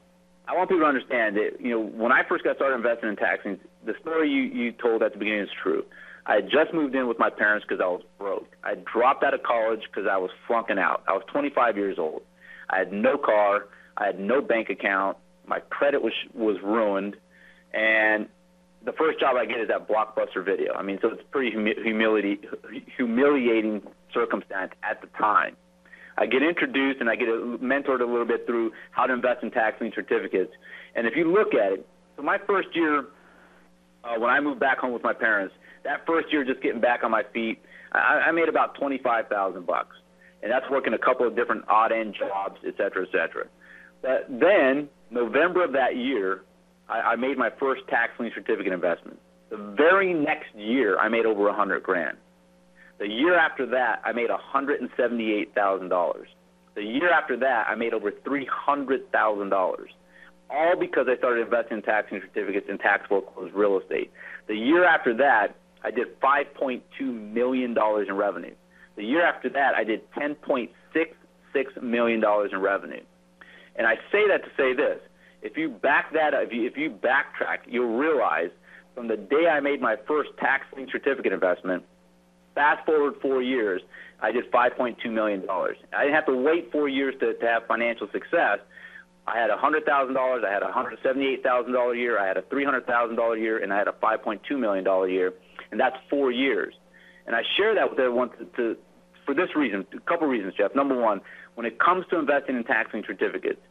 want people to understand that, when I first got started investing in tax liens, the story you told at the beginning is true. I had just moved in with my parents because I was broke. I dropped out of college because I was flunking out. I was 25 years old. I had no car. I had no bank account. My credit was ruined. And the first job I get is that Blockbuster Video. I mean, so it's a pretty humiliating circumstance at the time. I get introduced and I get mentored a little bit through how to invest in tax lien certificates. And if you look at it, so my first year, when I moved back home with my parents, that first year just getting back on my feet, I made about $25,000, and that's working a couple of different odd-end jobs, et cetera, et cetera. But then, November of that year, I made my first tax lien certificate investment. The very next year, I made over $100,000. The year after that, I made $178,000. The year after that, I made over $300,000, all because I started investing in tax lien certificates and tax foreclosed real estate. The year after that, I did $5.2 million in revenue. The year after that, I did $10.66 million in revenue. And I say that to say this: if you back that up, if you backtrack, you'll realize from the day I made my first tax lien certificate investment, fast forward 4 years, I did $5.2 million. I didn't have to wait 4 years to have financial success. I had $100,000, I had a $178,000 year, I had a $300,000 year, and I had a $5.2 million year, and that's 4 years. And I share that with everyone for this reason, a couple reasons, Jeff. Number one, when it comes to investing in taxing certificates,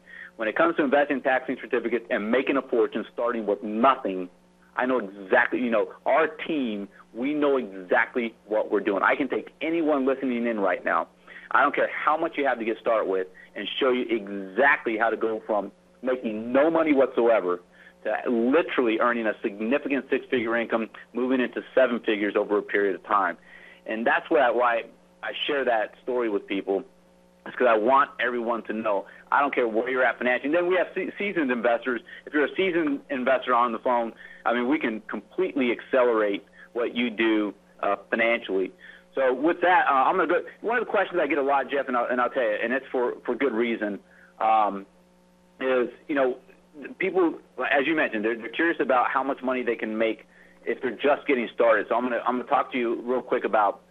and making a fortune starting with nothing, I know exactly, our team, we know exactly what we're doing. I can take anyone listening in right now. I don't care how much you have to get started with and show you exactly how to go from making no money whatsoever to literally earning a significant six-figure income, moving into seven figures over a period of time. And that's why I share that story with people. It's because I want everyone to know. I don't care where you're at financially. And then we have seasoned investors. If you're a seasoned investor on the phone, we can completely accelerate what you do financially. So with that, I'm going to go. One of the questions I get a lot, Jeff, and I'll tell you, and it's for good reason, is, people, as you mentioned, they're curious about how much money they can make if they're just getting started. So I'm going to talk to you real quick about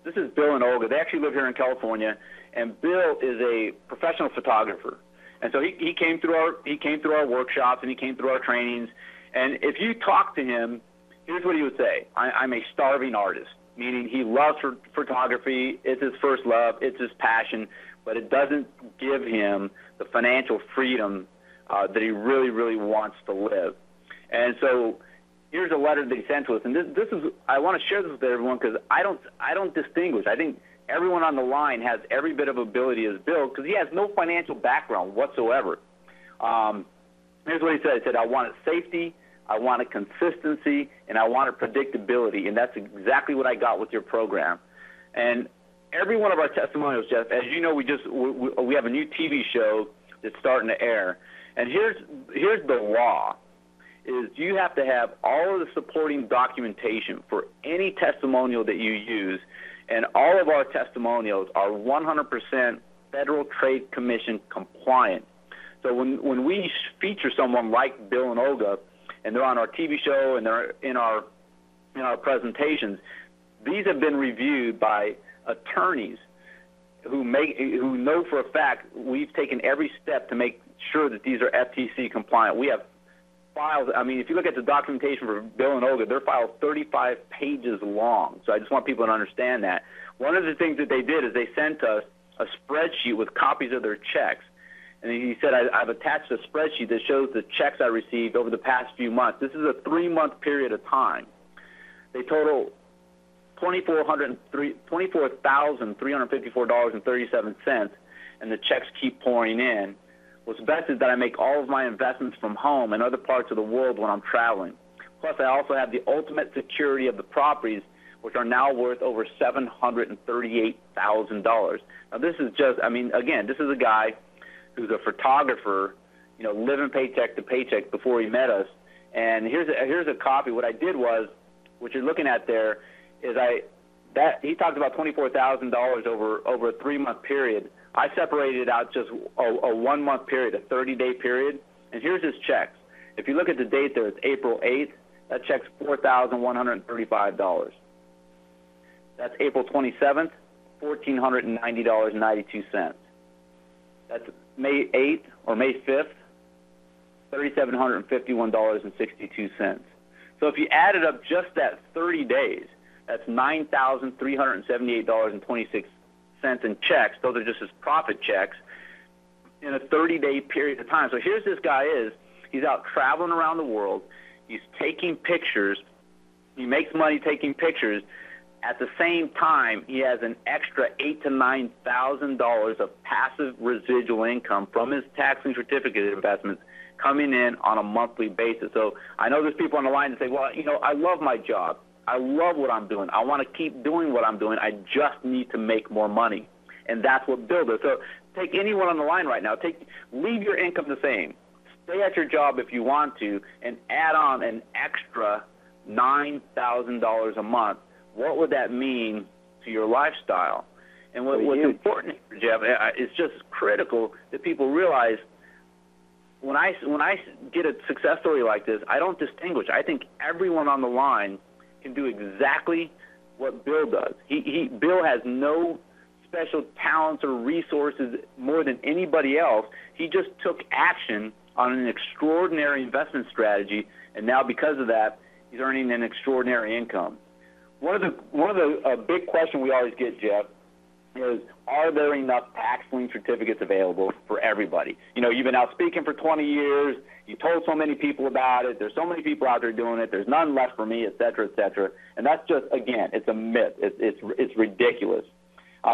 this is Bill and Olga. They actually live here in California, and Bill is a professional photographer. And so he came through our workshops and he came through our trainings. And if you talk to him, here's what he would say: I'm a starving artist, meaning he loves photography. It's his first love. It's his passion, but it doesn't give him the financial freedom that he really, really wants to live. And so here's a letter that he sent to us, and this is, I want to share this with everyone because I don't distinguish. I think everyone on the line has every bit of ability as Bill because he has no financial background whatsoever. Here's what he said. He said, I wanted safety, I wanted consistency, and I wanted predictability, and that's exactly what I got with your program. And every one of our testimonials, Jeff, as you know, we have a new TV show that's starting to air, and here's the law. Is you have to have all of the supporting documentation for any testimonial that you use, and all of our testimonials are 100% Federal Trade Commission compliant. So when we feature someone like Bill and Olga, and they're on our TV show and they're in our presentations, these have been reviewed by attorneys who know for a fact we've taken every step to make sure that these are FTC compliant. We have files. If you look at the documentation for Bill and Olga, their file is 35 pages long. So I just want people to understand that. One of the things that they did is they sent us a spreadsheet with copies of their checks. And he said, I've attached a spreadsheet that shows the checks I received over the past few months. This is a 3-month period of time. They total $24,354.37, and the checks keep pouring in. What's best is that I make all of my investments from home and other parts of the world when I'm traveling. Plus, I also have the ultimate security of the properties, which are now worth over $738,000. Now, this is just, again, this is a guy who's a photographer, living paycheck to paycheck before he met us. And here's a copy. What I did was, what you're looking at there, is he talked about $24,000 over a 3-month period. I separated out just a 1-month period, a 30-day period, and here's his checks. If you look at the date there, it's April 8th. That check's $4,135. That's April 27th, $1,490.92. That's May 8th or May 5th, $3,751.62. So if you added up just that 30 days, that's $9,378.26 in checks. Those are just his profit checks in a 30-day period of time. So here's this guy he's out traveling around the world. He's taking pictures. He makes money taking pictures. At the same time, he has an extra $8,000 to $9,000 of passive residual income from his taxing certificate investments coming in on a monthly basis. So I know there's people on the line that say, well, I love my job. I love what I'm doing. I want to keep doing what I'm doing. I just need to make more money. And that's what Bill does. So take anyone on the line right now. Leave your income the same. Stay at your job if you want to, and add on an extra $9,000 a month. What would that mean to your lifestyle? And what's important, Jeff, it's just critical that people realize when I get a success story like this, I don't distinguish. I think everyone on the line can do exactly what Bill does. Bill has no special talents or resources more than anybody else. He just took action on an extraordinary investment strategy, and now because of that, he's earning an extraordinary income. One of the big question we always get, Jeff, is, are there enough tax lien certificates available for everybody? You know, you've been out speaking for 20 years. You told so many people about it. There's so many people out there doing it. There's none left for me, et cetera, et cetera. And that's just, again, it's a myth. It's ridiculous.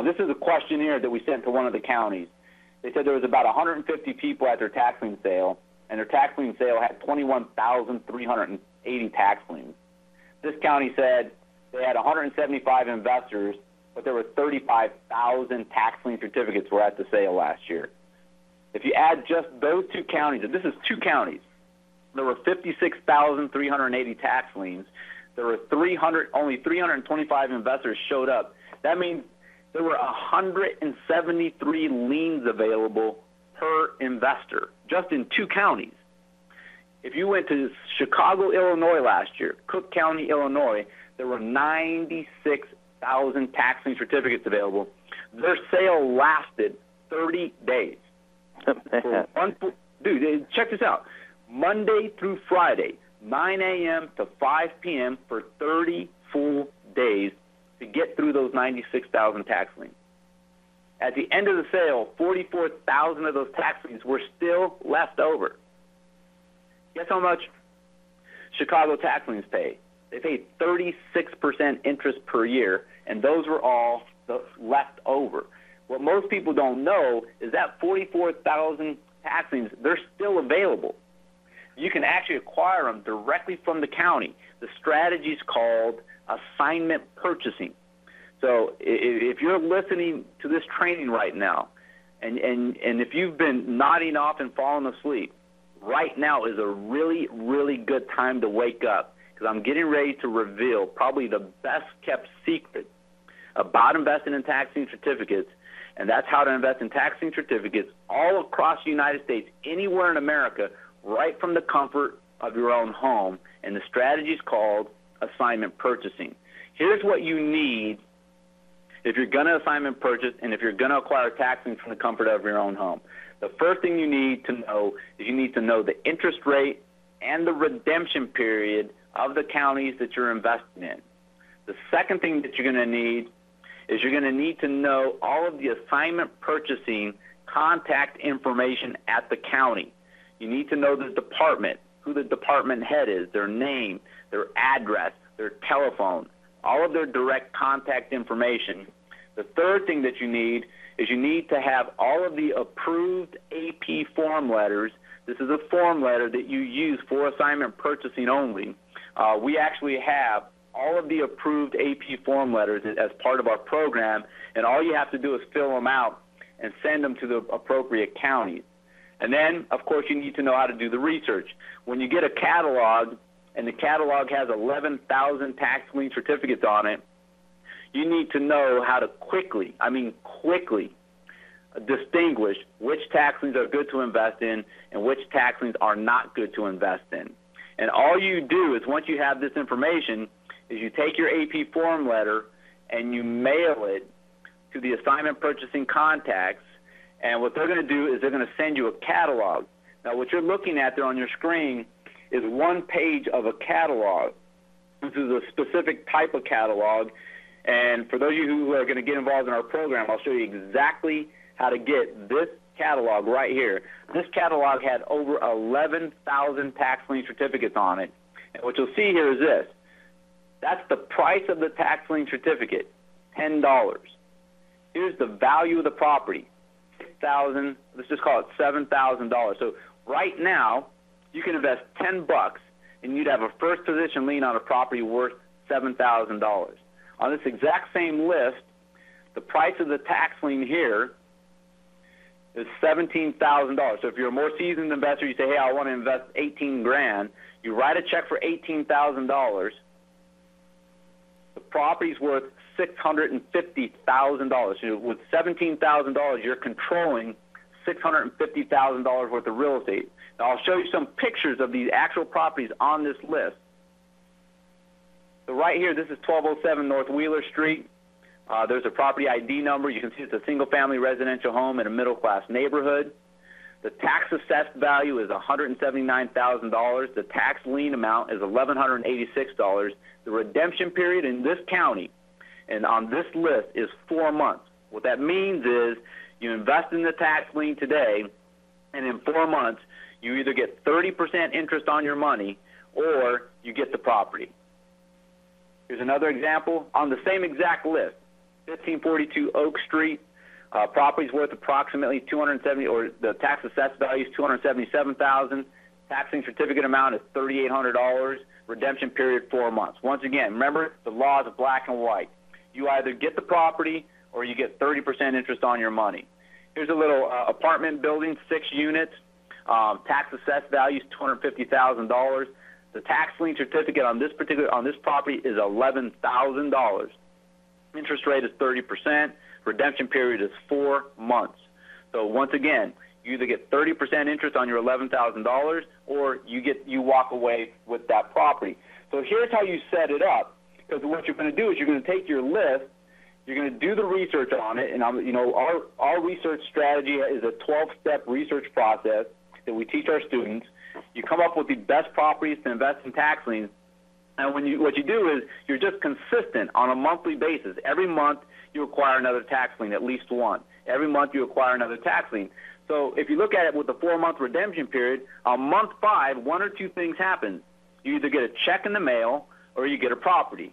This is a questionnaire that we sent to one of the counties. They said there was about 150 people at their tax lien sale, and their tax lien sale had 21,380 tax liens. This county said they had 175 investors, but there were 35,000 tax lien certificates were at the sale last year. If you add just those two counties, and this is two counties, there were 56,380 tax liens. There were only 325 investors showed up. That means there were 173 liens available per investor, just in two counties. If you went to Chicago, Illinois last year, Cook County, Illinois, there were 96,000 tax lien certificates available. Their sale lasted 30 days. Dude, check this out. Monday through Friday, 9 a.m. to 5 p.m. for 30 full days to get through those 96,000 tax liens. At the end of the sale, 44,000 of those tax liens were still left over. Guess how much Chicago tax liens pay? They paid 36% interest per year, and those were all left over. What most people don't know is that 44,000 tax liens, they're still available. You can actually acquire them directly from the county. The strategy is called assignment purchasing. So if you're listening to this training right now, and if you've been nodding off and falling asleep, right now is a really, really good time to wake up, because I'm getting ready to reveal probably the best-kept secret about investing in tax lien certificates, and that's how to invest in tax lien certificates all across the United States, anywhere in America, right from the comfort of your own home, and the strategy is called assignment purchasing. Here's what you need if you're going to assignment purchase and if you're going to acquire tax liens from the comfort of your own home. The first thing you need to know is you need to know the interest rate and the redemption period of the counties that you're investing in. The second thing that you're going to need is you're going to need to know all of the assignment purchasing contact information at the county. You need to know the department, who the department head is, their name, their address, their telephone, all of their direct contact information. The third thing that you need is you need to have all of the approved AP form letters. This is a form letter that you use for assignment purchasing only. We actually have all of the approved AP form letters as part of our program, and all you have to do is fill them out and send them to the appropriate counties. And then, of course, you need to know how to do the research. When you get a catalog, and the catalog has 11,000 tax lien certificates on it, you need to know how to quickly distinguish which tax liens are good to invest in and which tax liens are not good to invest in. And all you do is, once you have this information, is you take your AP form letter and you mail it to the assignment purchasing contacts, and what they're going to do is they're going to send you a catalog. Now, what you're looking at there on your screen is one page of a catalog. This is a specific type of catalog, and for those of you who are going to get involved in our program, I'll show you exactly how to get this catalog right here. This catalog had over 11,000 tax lien certificates on it, and what you'll see here is this. That's the price of the tax lien certificate, $10. Here's the value of the property, $6,000. Let's just call it $7,000. So right now, you can invest $10, and you'd have a first position lien on a property worth $7,000. On this exact same list, the price of the tax lien here is $17,000. So if you're a more seasoned investor, you say, hey, I want to invest $18,000. You write a check for $18,000. The property's worth $650,000. So with $17,000, you're controlling $650,000 worth of real estate. Now, I'll show you some pictures of these actual properties on this list. So right here, this is 1207 North Wheeler Street. There's a property ID number. You can see it's a single-family residential home in a middle-class neighborhood. The tax assessed value is $179,000. The tax lien amount is $1,186. The redemption period in this county and on this list is 4 months. What that means is you invest in the tax lien today, and in 4 months, you either get 30% interest on your money or you get the property. Here's another example on the same exact list, 1542 Oak Street. Property's worth approximately $270, or the tax assessed value is $277,000. Taxing certificate amount is $3,800. Redemption period 4 months. Once again, remember the law is black and white. You either get the property or you get 30% interest on your money. Here's a little apartment building, 6 units. Tax assessed value is $250,000. The tax lien certificate on this property is $11,000. Interest rate is 30%. Redemption period is 4 months. So once again, you either get 30% interest on your $11,000 or you walk away with that property. So here's how you set it up. Because what you're going to do is you're going to take your list, you're going to do the research on it, and our research strategy is a 12-step research process that we teach our students. You come up with the best properties to invest in tax liens, and what you do is you're just consistent on a monthly basis. Every month you acquire another tax lien, at least one. Every month you acquire another tax lien. So if you look at it with the 4-month redemption period, on month 5, 1 or 2 things happen. You either get a check in the mail or you get a property.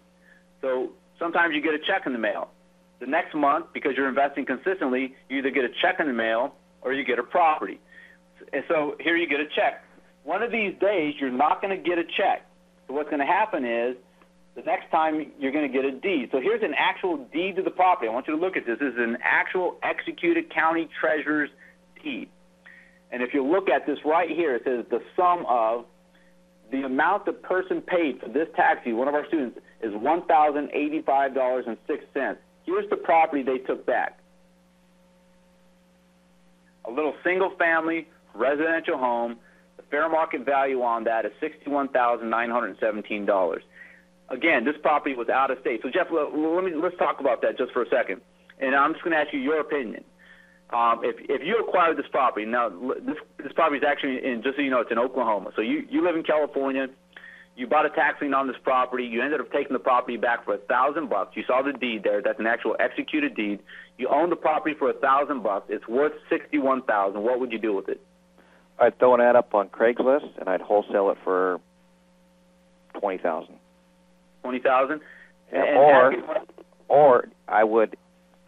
So sometimes you get a check in the mail. The next month, because you're investing consistently, you either get a check in the mail or you get a property. And so here you get a check. One of these days, you're not going to get a check. So what's going to happen is the next time you're going to get a deed. So here's an actual deed to the property. I want you to look at this. This is an actual executed county treasurer's deed. And if you look at this right here, it says the sum of the amount the person paid for this tax deed, one of our students, is $1,085.06. Here's the property they took back. A little single-family residential home. The fair market value on that is $61,917. Again, this property was out of state. So, Jeff, let's talk about that just for a second. And I'm just going to ask you your opinion. If you acquired this property, now this property is actually just so you know, it's in Oklahoma. So you live in California. You bought a tax lien on this property. You ended up taking the property back for $1,000. You saw the deed there. That's an actual executed deed. You own the property for $1,000. It's worth $61,000. What would you do with it? I'd throw an ad up on Craigslist, and I'd wholesale it for $20,000. $20,000? Or I would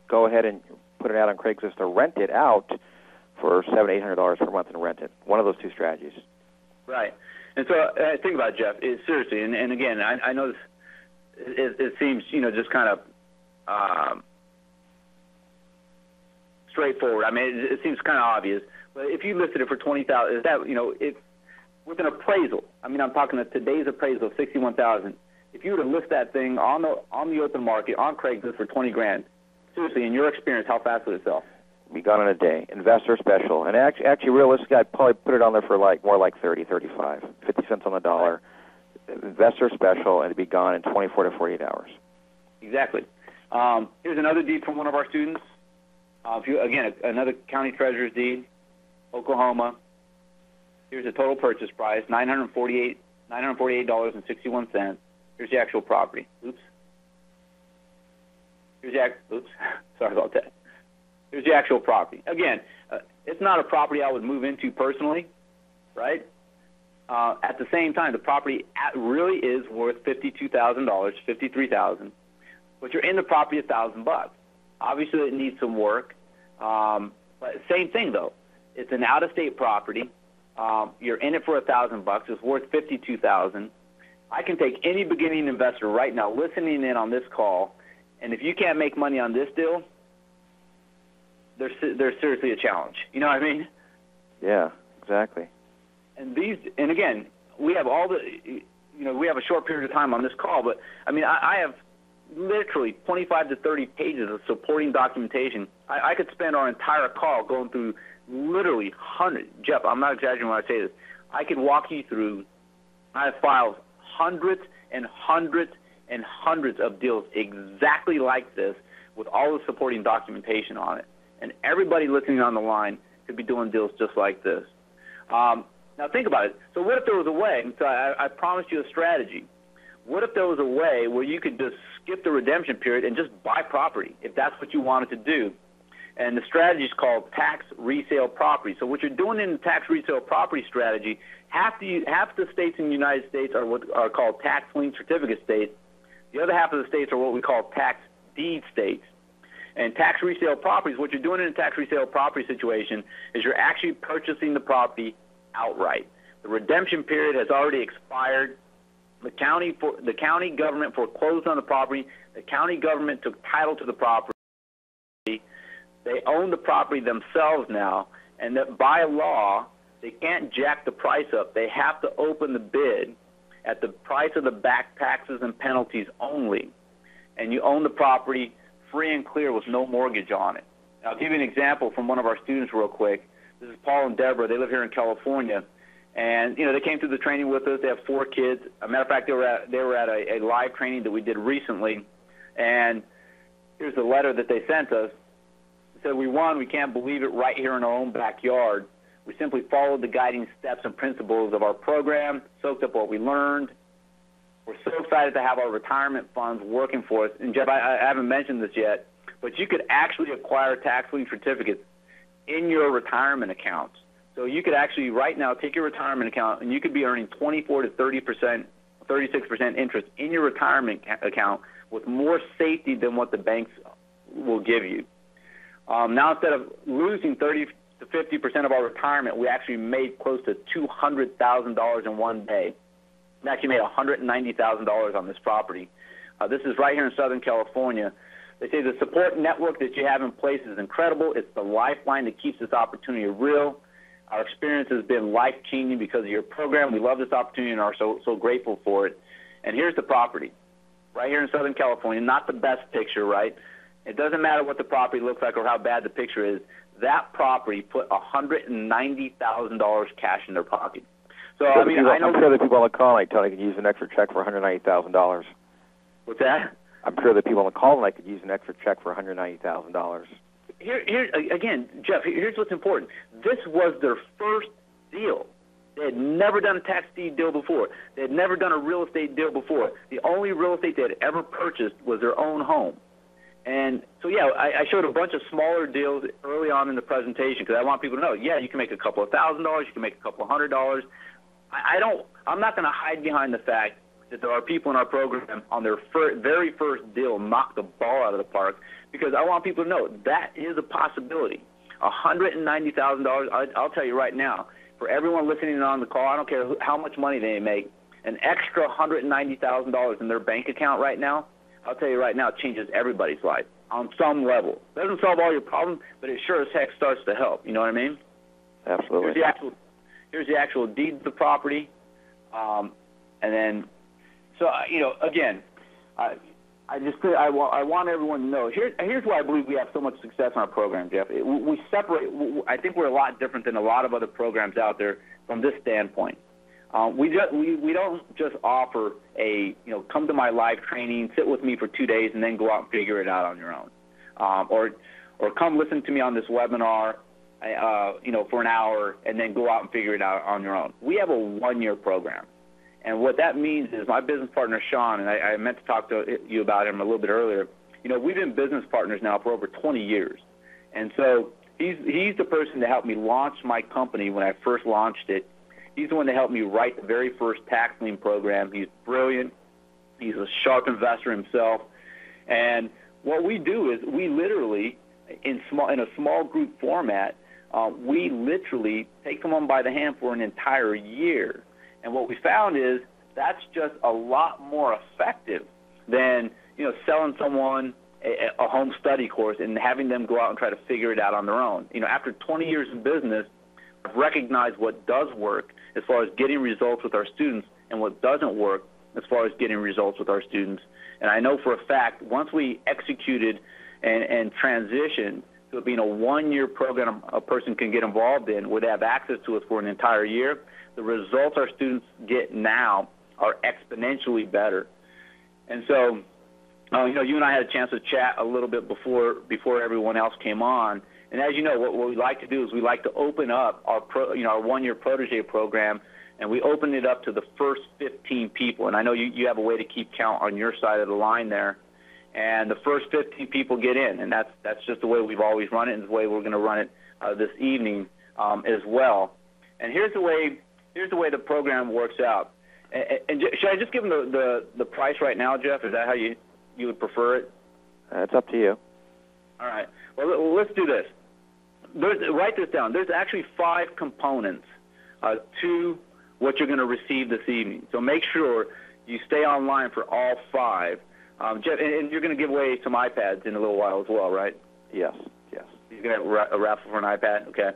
go ahead and put it out on Craigslist or rent it out for $700, $800 per month and rent it. One of those 2 strategies. Right. And so think about it, Jeff. Seriously, and again, I know this, it seems, just kind of straightforward. I mean, it seems kind of obvious. But if you listed it for $20,000, is that, with an appraisal, I mean, I'm talking today's appraisal of $61,000. If you were to list that thing on the open market, on Craigslist for $20,000, seriously, in your experience, how fast would it sell? Be gone in a day. Investor special. And actually, realistically, I'd probably put it on there for more like 30, 35, 50 cents on the dollar. Investor special, and it'd be gone in 24 to 48 hours. Exactly. Here's another deed from one of our students. Again, another county treasurer's deed, Oklahoma. Here's the total purchase price, $948.61. Here's the actual property. Oops. Sorry about that. Here's the actual property. Again, it's not a property I would move into personally, right? At the same time, the property really is worth $52,000, $53,000, but you're in the property $1,000. Obviously, it needs some work, but same thing though. It's an out-of-state property. You're in it for $1,000. It's worth $52,000. I can take any beginning investor right now listening in on this call, and if you can't make money on this deal, there's seriously a challenge. You know what I mean? Yeah, exactly. And again, we have we have a short period of time on this call, but I mean, I have literally 25 to 30 pages of supporting documentation. I could spend our entire call going through literally hundreds. Jeff, I'm not exaggerating when I say this. I could walk you through. I have filed hundreds and hundreds and hundreds of deals exactly like this with all the supporting documentation on it. And everybody listening on the line could be doing deals just like this. Now think about it. So what if there was a way, so I promised you a strategy. What if there was a way where you could just skip the redemption period and just buy property if that's what you wanted to do? And the strategy is called tax resale property. So what you're doing in the tax resale property strategy, half the states in the United States are what are called tax lien certificate states. The other half of the states are what we call tax deed states. And tax resale properties, what you're doing in a tax resale property situation is you're actually purchasing the property outright. The redemption period has already expired. The county government foreclosed on the property. The county government took title to the property. They own the property themselves now, and that by law, they can't jack the price up. They have to open the bid at the price of the back taxes and penalties only. And you own the property free and clear with no mortgage on it. Now, I'll give you an example from one of our students real quick. This is Paul and Deborah. They live here in California. And, they came through the training with us. They have 4 kids. As a matter of fact, they were at a live training that we did recently. And here's the letter that they sent us. It said, we can't believe it, right here in our own backyard. We simply followed the guiding steps and principles of our program, soaked up what we learned. We're so excited to have our retirement funds working for us. And, Jeff, I haven't mentioned this yet, but you could actually acquire tax lien certificates in your retirement accounts. So you could actually right now take your retirement account and you could be earning 24 to 30%, 36% interest in your retirement account with more safety than what the banks will give you. Now, instead of losing 30 to 50% of our retirement, we actually made close to $200,000 in one day. We actually made $190,000 on this property. This is right here in Southern California. They say the support network that you have in place is incredible. It's the lifeline that keeps this opportunity real. Our experience has been life-changing because of your program. We love this opportunity and are so grateful for it. And here's the property, right here in Southern California. Not the best picture, right? It doesn't matter what the property looks like or how bad the picture is. That property put $190,000 cash in their pocket. So, I mean, I know... I'm sure the people on the call tonight, Tony, could use an extra check for $190,000. What's that? I'm sure the people on the call tonight could use an extra check for $190,000. Here again, Jeff, here's what's important. This was their first deal. They had never done a tax deed deal before. They had never done a real estate deal before. The only real estate they had ever purchased was their own home. And so, yeah, I showed a bunch of smaller deals early on in the presentation because I want people to know, yeah, you can make a couple of $1,000s, you can make a couple of $100s. I'm not going to hide behind the fact that there are people in our program on their very first deal knock the ball out of the park, because I want people to know that is a possibility. $190,000, I'll tell you right now, for everyone listening on the call, I don't care how much money they make, an extra $190,000 in their bank account right now, I'll tell you right now, it changes everybody's life on some level. It doesn't solve all your problems, but it sure as heck starts to help. You know what I mean? Absolutely. Here's the actual deed of the property. And then, so, again, I want everyone to know, here's why I believe we have so much success in our program, Jeff. We separate, I think we're a lot different than a lot of other programs out there from this standpoint. We don't just offer come to my live training, sit with me for 2 days, and then go out and figure it out on your own. Or come listen to me on this webinar, for an hour, and then go out and figure it out on your own. We have a 1-year program. And what that means is my business partner, Sean, and I meant to talk to you about him a little bit earlier, we've been business partners now for over 20 years. And so he's the person that helped me launch my company when I first launched it. He's the one that helped me write the very first tax lien program. He's brilliant. He's a sharp investor himself. And what we do is we literally, in a small group format, we literally take someone by the hand for an entire year. And what we found is that's just a lot more effective than, selling someone a home study course and having them go out and try to figure it out on their own. After 20 years in business, I've recognized what does work as far as getting results with our students and what doesn't work as far as getting results with our students. And I know for a fact, once we executed and transitioned to it being a 1-year program a person can get involved in where they have access to us for an entire year, the results our students get now are exponentially better. And so You and I had a chance to chat a little bit before everyone else came on. And as you know, what we like to do is we like to open up our one-year protege program, and we open it up to the first 15 people. And I know you have a way to keep count on your side of the line there. And the first 15 people get in, and that's just the way we've always run it, and the way we're going to run it this evening as well. And here's the way the program works out. And should I just give them the price right now, Jeff? Is that how you would prefer it? It's up to you. All right. Well, let's do this. Write this down. There's actually 5 components to what you're going to receive this evening. So make sure you stay online for all 5. Jeff, and you're going to give away some iPads in a little while as well, right? Yes. You're going to have a raffle for an iPad? Okay.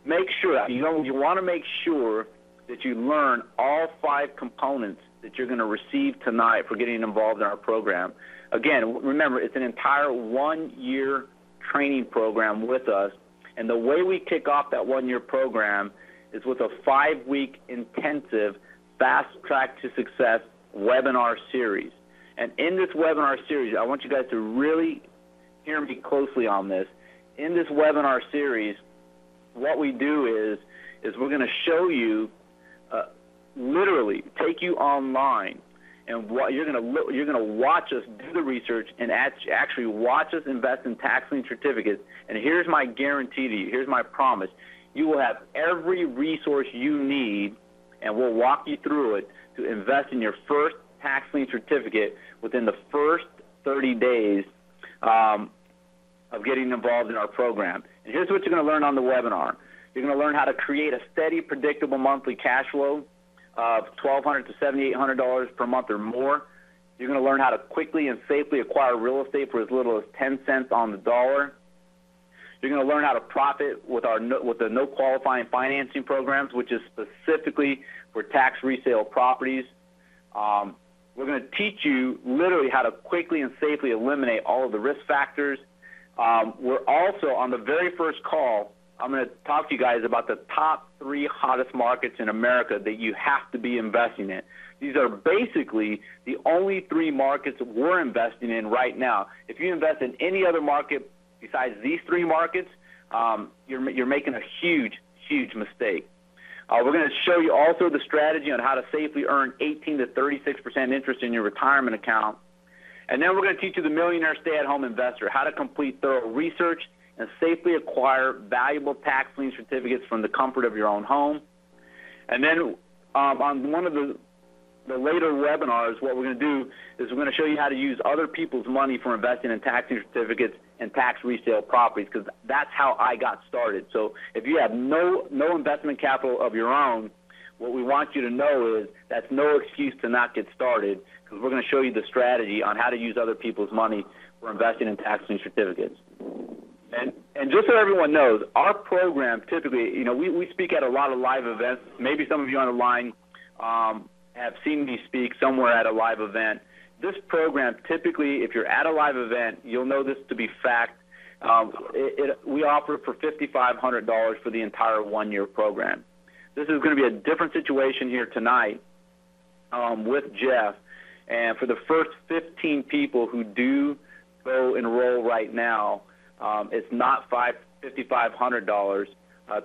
Make sure, you want to make sure that you learn all 5 components that you're going to receive tonight for getting involved in our program. Again, remember, it's an entire 1-year training program with us, and the way we kick off that 1-year program is with a 5-week intensive Fast Track to Success webinar series. And in this webinar series, I want you guys to really hear me closely on this. In this webinar series, what we do is we're going to show you, literally take you online, and what you're going to watch us do the research and actually watch us invest in tax lien certificates. And here's my guarantee to you. Here's my promise. You will have every resource you need, and we'll walk you through it to invest in your first tax lien certificate within the first 30 days of getting involved in our program. And here's what you're going to learn on the webinar. You're going to learn how to create a steady, predictable monthly cash flow of $1,200 to $7,800 per month or more. You're going to learn how to quickly and safely acquire real estate for as little as 10 cents on the dollar. You're going to learn how to profit with the no qualifying financing programs, which is specifically for tax resale properties. We're going to teach you literally how to quickly and safely eliminate all of the risk factors. We're also, on the very first call, I'm going to talk to you guys about the top 3 hottest markets in America that you have to be investing in. These are basically the only 3 markets we're investing in right now. If you invest in any other market besides these 3 markets, you're making a huge, huge mistake. We're going to show you also the strategy on how to safely earn 18 to 36% interest in your retirement account. And then we're going to teach you the millionaire stay-at-home investor, how to complete thorough research and safely acquire valuable tax lien certificates from the comfort of your own home. And then on one of the later webinars, what we're going to do is we're going to show you how to use other people's money for investing in tax lien certificates and tax resale properties, because that's how I got started. So if you have no investment capital of your own, what we want you to know is that's no excuse to not get started, because we're going to show you the strategy on how to use other people's money for investing in tax lien certificates. And just so everyone knows, our program typically, we speak at a lot of live events. Maybe some of you on the line have seen me speak somewhere at a live event. This program, typically, if you're at a live event, you'll know this to be fact. We offer for $5,500 for the entire 1-year program. This is going to be a different situation here tonight with Jeff. And for the first 15 people who do go enroll right now, it's not $5,500.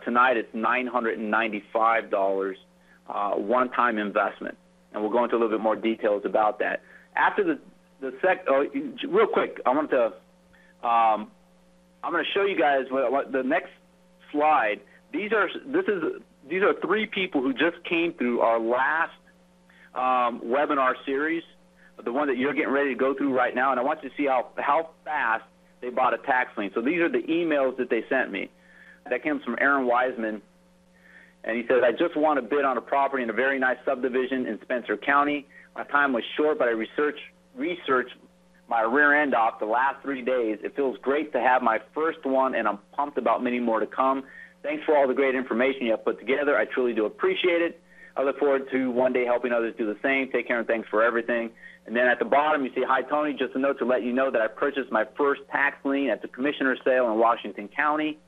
Tonight it's $995, one-time investment. And we'll go into a little bit more details about that. After real quick, I'm going to show you guys the next slide. These are 3 people who just came through our last webinar series, the one that you're getting ready to go through right now, and I want you to see how fast they bought a tax lien. So these are the emails that they sent me. That came from Aaron Wiseman, and he says, I just want to bid on a property in a very nice subdivision in Spencer County. My time was short, but I researched my rear end off the last 3 days. It feels great to have my first one, and I'm pumped about many more to come. Thanks for all the great information you have put together. I truly do appreciate it. I look forward to one day helping others do the same. Take care and thanks for everything. And then at the bottom, you see, hi, Tony, just a note to let you know that I purchased my first tax lien at the commissioner's sale in Washington County.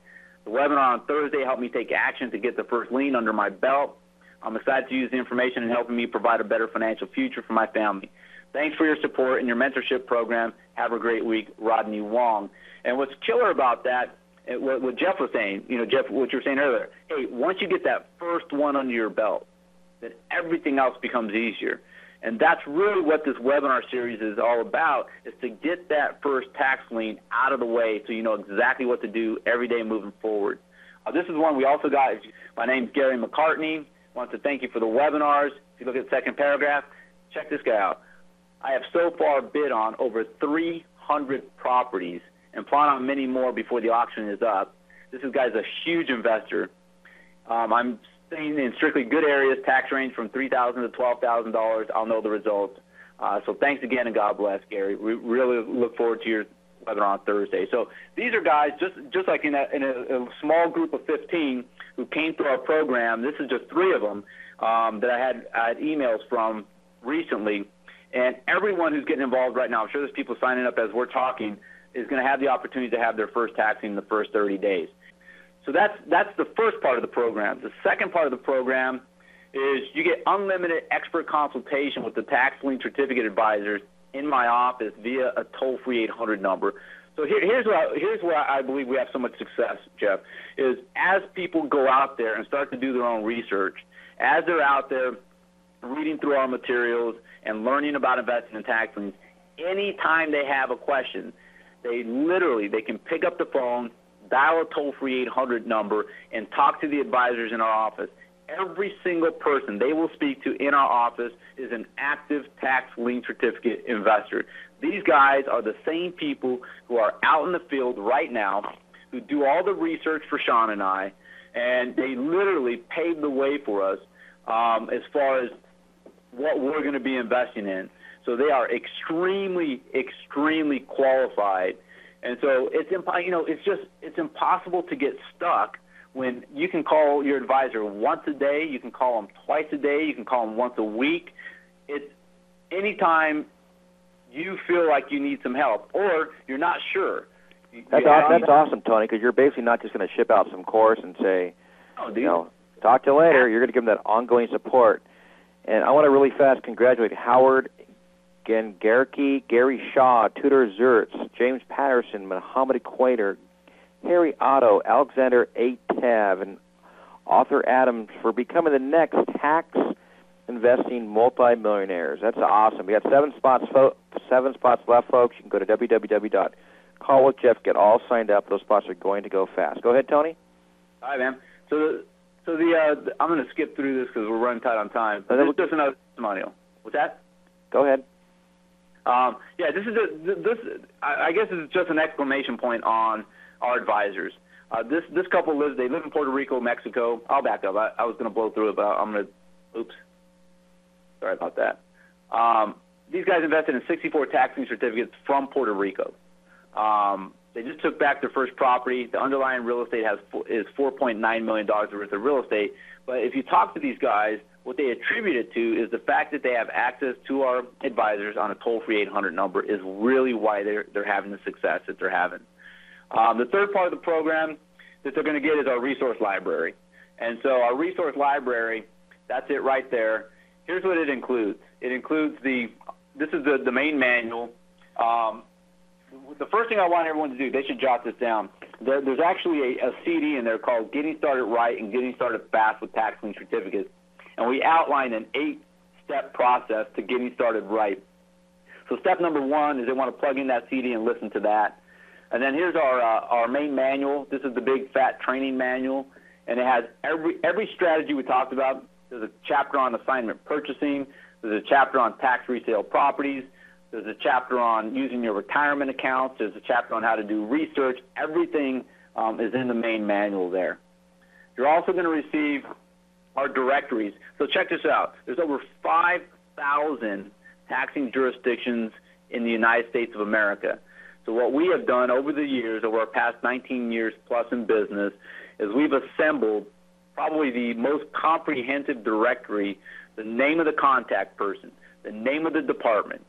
The webinar on Thursday helped me take action to get the first lien under my belt. I'm excited to use the information in helping me provide a better financial future for my family. Thanks for your support and your mentorship program. Have a great week, Rodney Wong. And what's killer about that, what Jeff was saying, Jeff, what you were saying earlier, hey, once you get that first one under your belt, then everything else becomes easier. And that's really what this webinar series is all about, is to get that first tax lien out of the way so you know exactly what to do every day moving forward. This is one we also got. My name's Gary McCartney. I want to thank you for the webinars. If you look at the second paragraph, check this guy out. I have so far bid on over 300 properties and plan on many more before the auction is up. This guy's a huge investor. I'm staying in strictly good areas, tax range from $3,000 to $12,000. I'll know the results. So thanks again, and God bless, Gary. We really look forward to your webinar on Thursday. So these are guys just like in a small group of 15 who came through our program. This is just 3 of them that I had emails from recently. And everyone who's getting involved right now, I'm sure there's people signing up as we're talking, is going to have the opportunity to have their first taxing in the first 30 days. So that's the first part of the program. The second part of the program is you get unlimited expert consultation with the tax lien certificate advisors in my office via a toll-free 800 number. So here's where I believe we have so much success, Jeff, is as people go out there and start to do their own research, as they're out there reading through our materials and learning about investing in tax liens, anytime they have a question, they can pick up the phone, dial a toll-free 800 number, and talk to the advisors in our office. Every single person they will speak to in our office is an active tax lien certificate investor. These guys are the same people who are out in the field right now, who do all the research for Sean and I, and they literally pave the way for us as far as what we're going to be investing in. So they are extremely, extremely qualified. And so it's impossible to get stuck when you can call your advisor once a day, you can call them twice a day, you can call them once a week. It's anytime you feel like you need some help or you're not sure. That's awesome, Tony, because you're basically not just going to ship out some course and say, talk to you later. You're going to give them that ongoing support. And I want to really fast congratulate Howard Gengarki, Gary Shaw, Tudor Zertz, James Patterson, Muhammad Equator, Harry Otto, Alexander Atav, and Arthur Adams for becoming the next tax investing multimillionaires. That's awesome. We got 7 spots left, folks. You can go to www.callwithjeff, get all signed up. Those spots are going to go fast. Go ahead, Tony. All right, man. So I'm going to skip through this because we're running tight on time. This is just another testimonial. What's that? Go ahead. I guess this is just an exclamation point on our advisors. This couple they live in Puerto Rico, Mexico. I'll back up. I was going to blow through it, but I'm going to, oops. Sorry about that. These guys invested in 64 taxing certificates from Puerto Rico. They just took back their first property. The underlying real estate is $4.9 million worth of real estate. But if you talk to these guys, what they attribute it to is the fact that they have access to our advisors on a toll-free 800 number is really why they're having the success that they're having. The third part of the program that they're going to get is our resource library. And so our resource library, that's it right there. Here's what it includes. It includes this is the main manual. The first thing I want everyone to do, they should jot this down. There's actually a CD in there called Getting Started Right and Getting Started Fast with Tax Lien Certificates. And we outline an 8-step process to getting started right. So step number 1 is they want to plug in that CD and listen to that. And then here's our main manual. This is the big fat training manual, and it has every strategy we talked about. There's a chapter on assignment purchasing. There's a chapter on tax resale properties. There's a chapter on using your retirement accounts. There's a chapter on how to do research. Everything is in the main manual there. You're also going to receive our directories. So check this out. There's over 5,000 taxing jurisdictions in the United States of America. So what we have done over the years, over our past 19 years plus in business, is we've assembled probably the most comprehensive directory, the name of the contact person, the name of the department,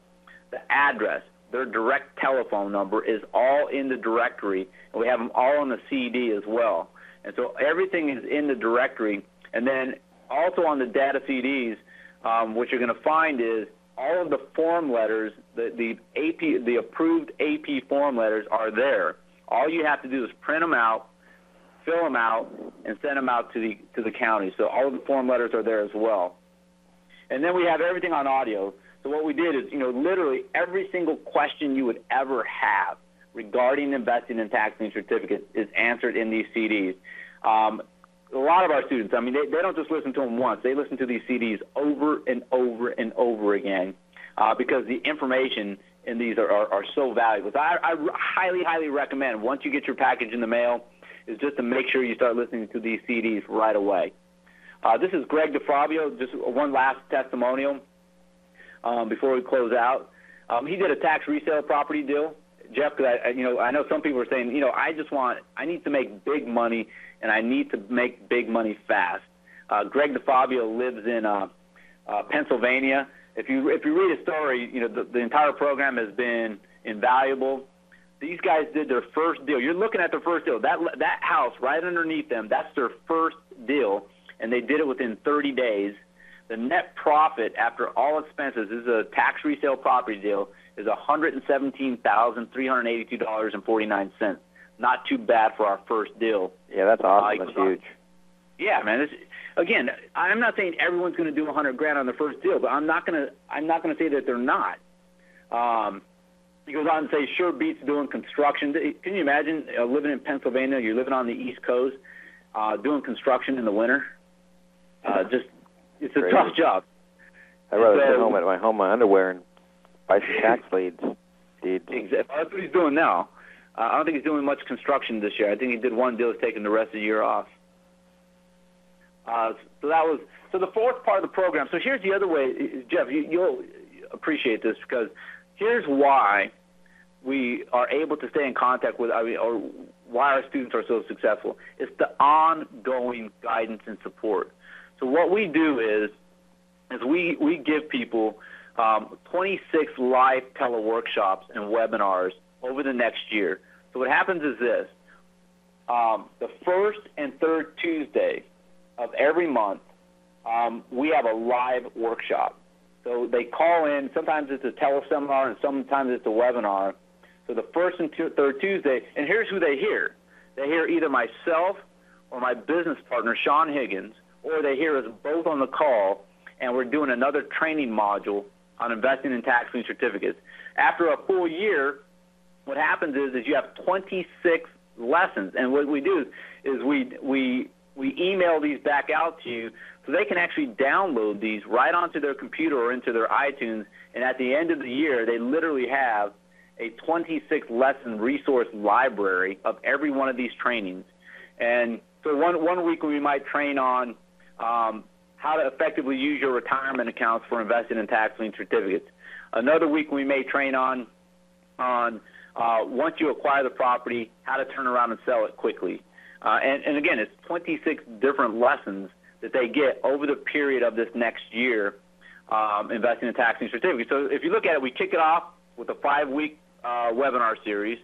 the address, their direct telephone number is all in the directory, and we have them all on the CD as well. And so everything is in the directory. And then also on the data CDs, what you're going to find is all of the form letters, the approved AP form letters are there. All you have to do is print them out, fill them out, and send them out to the county. So all of the form letters are there as well. And then we have everything on audio. So what we did is, literally every single question you would ever have regarding investing in tax lien certificates is answered in these CDs. A lot of our students, they don't just listen to them once. They listen to these CDs over and over and over again because the information in these are so valuable. So I highly, highly recommend, once you get your package in the mail, is just to make sure you start listening to these CDs right away. This is Greg DeFabio, just one last testimonial before we close out. He did a tax resale property deal. Jeff, I know some people are saying, I need to make big money, and I need to make big money fast. Greg DeFabio lives in Pennsylvania. If you read his story, the entire program has been invaluable. These guys did their first deal. You're looking at their first deal. That house right underneath them, that's their first deal, and they did it within 30 days. The net profit after all expenses, this is a tax resale property deal, is $117,382.49. Not too bad for our first deal. Yeah, that's awesome. That's huge. Yeah, man. Again, I'm not saying everyone's going to do $100,000 on the first deal, but I'm not going to say that they're not. He goes on to say, sure beats doing construction. Can you imagine living in Pennsylvania? You're living on the East Coast, doing construction in the winter. It's a tough job. I'd rather sit home at my underwear and buy some tax leads. Exactly. That's what he's doing now. I don't think he's doing much construction this year. I think he did one deal, he's taking the rest of the year off. So the fourth part of the program. So here's the other way, Jeff. You'll appreciate this because here's why we are able to stay in contact with, or why our students are so successful. It's the ongoing guidance and support. So what we do is we give people 26 live teleworkshops and webinars over the next year. So what happens is this. The first and third Tuesday of every month, we have a live workshop. So they call in. Sometimes it's a teleseminar and sometimes it's a webinar. So the first and third Tuesday, and here's who they hear. They hear either myself or my business partner, Sean Higgins, or they hear us both on the call, and we're doing another training module on investing in tax lien certificates. After a full year, what happens is you have 26 lessons, and what we do is we email these back out to you so they can actually download these right onto their computer or into their iTunes, and at the end of the year, they literally have a 26-lesson resource library of every one of these trainings. And so one week we might train on how to effectively use your retirement accounts for investing in tax lien certificates. Another week we may train on once you acquire the property, how to turn around and sell it quickly. And again, it's 26 different lessons that they get over the period of this next year investing in tax lien certificates. So if you look at it, we kick it off with a 5-week webinar series.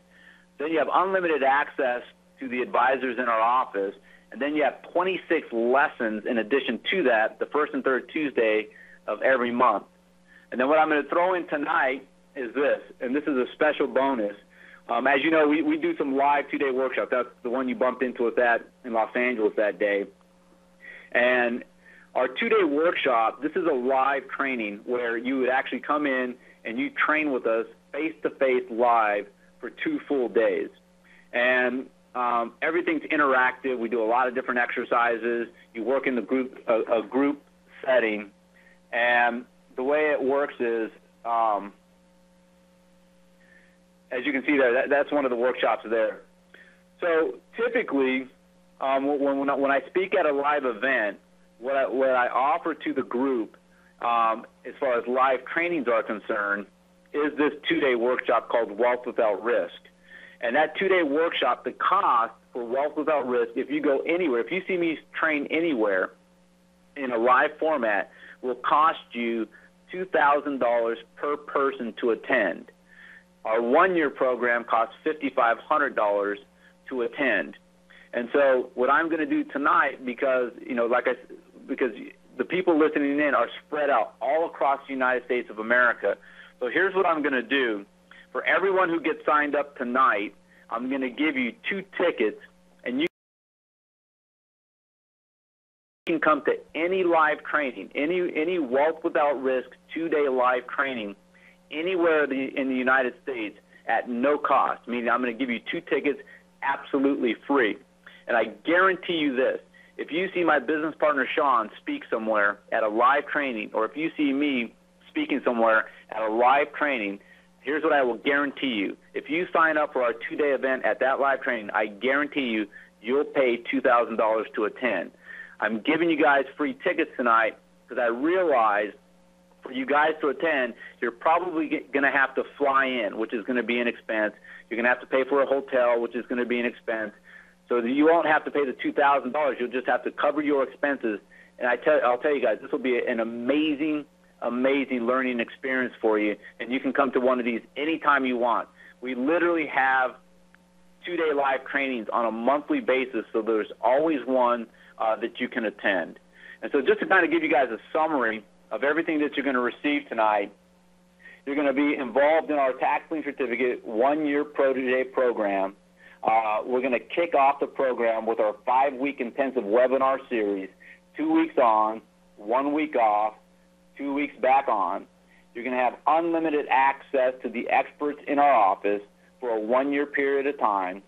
Then you have unlimited access to the advisors in our office. And then you have 26 lessons in addition to that, the first and third Tuesday of every month. And then what I'm going to throw in tonight is this, and this is a special bonus. As you know, we do some live 2-day workshops. That's the one you bumped into us at in Los Angeles that day. And our 2-day workshop, this is a live training where you would actually come in and you train with us face-to-face live for 2 full days. And everything's interactive. We do a lot of different exercises. You work in a group setting. And the way it works is, as you can see there, that's one of the workshops there. So typically, when I speak at a live event, what I offer to the group, as far as live trainings are concerned, is this 2-day workshop called Wealth Without Risk. And that 2-day workshop, the cost for Wealth Without Risk, if you go anywhere, if you see me train anywhere in a live format, will cost you $2,000 per person to attend. Our 1-year program costs $5,500 to attend. And so what I'm going to do tonight, because the people listening in are spread out all across the United States of America. So here's what I'm going to do. For everyone who gets signed up tonight, I'm going to give you 2 tickets, and you can come to any live training, any Wealth Without Risk 2-day live training anywhere in the United States at no cost, meaning I'm going to give you 2 tickets absolutely free. And I guarantee you this, if you see my business partner Sean speak somewhere at a live training, or if you see me speaking somewhere at a live training, here's what I will guarantee you. If you sign up for our 2-day event at that live training, I guarantee you, you'll pay $2,000 to attend. I'm giving you guys free tickets tonight because I realize for you guys to attend, you're probably going to have to fly in, which is going to be an expense. You're going to have to pay for a hotel, which is going to be an expense. So that you won't have to pay the $2,000. You'll just have to cover your expenses. And I'll tell you guys, this will be an amazing learning experience for you, and you can come to one of these anytime you want. We literally have 2-day live trainings on a monthly basis, so there's always one that you can attend. And so just to kind of give you guys a summary of everything that you're going to receive tonight, you're going to be involved in our tax lien certificate 1-year protege program. We're going to kick off the program with our 5-week intensive webinar series, 2 weeks on, 1 week off, 2 weeks back on. You're going to have unlimited access to the experts in our office for a 1-year period of time.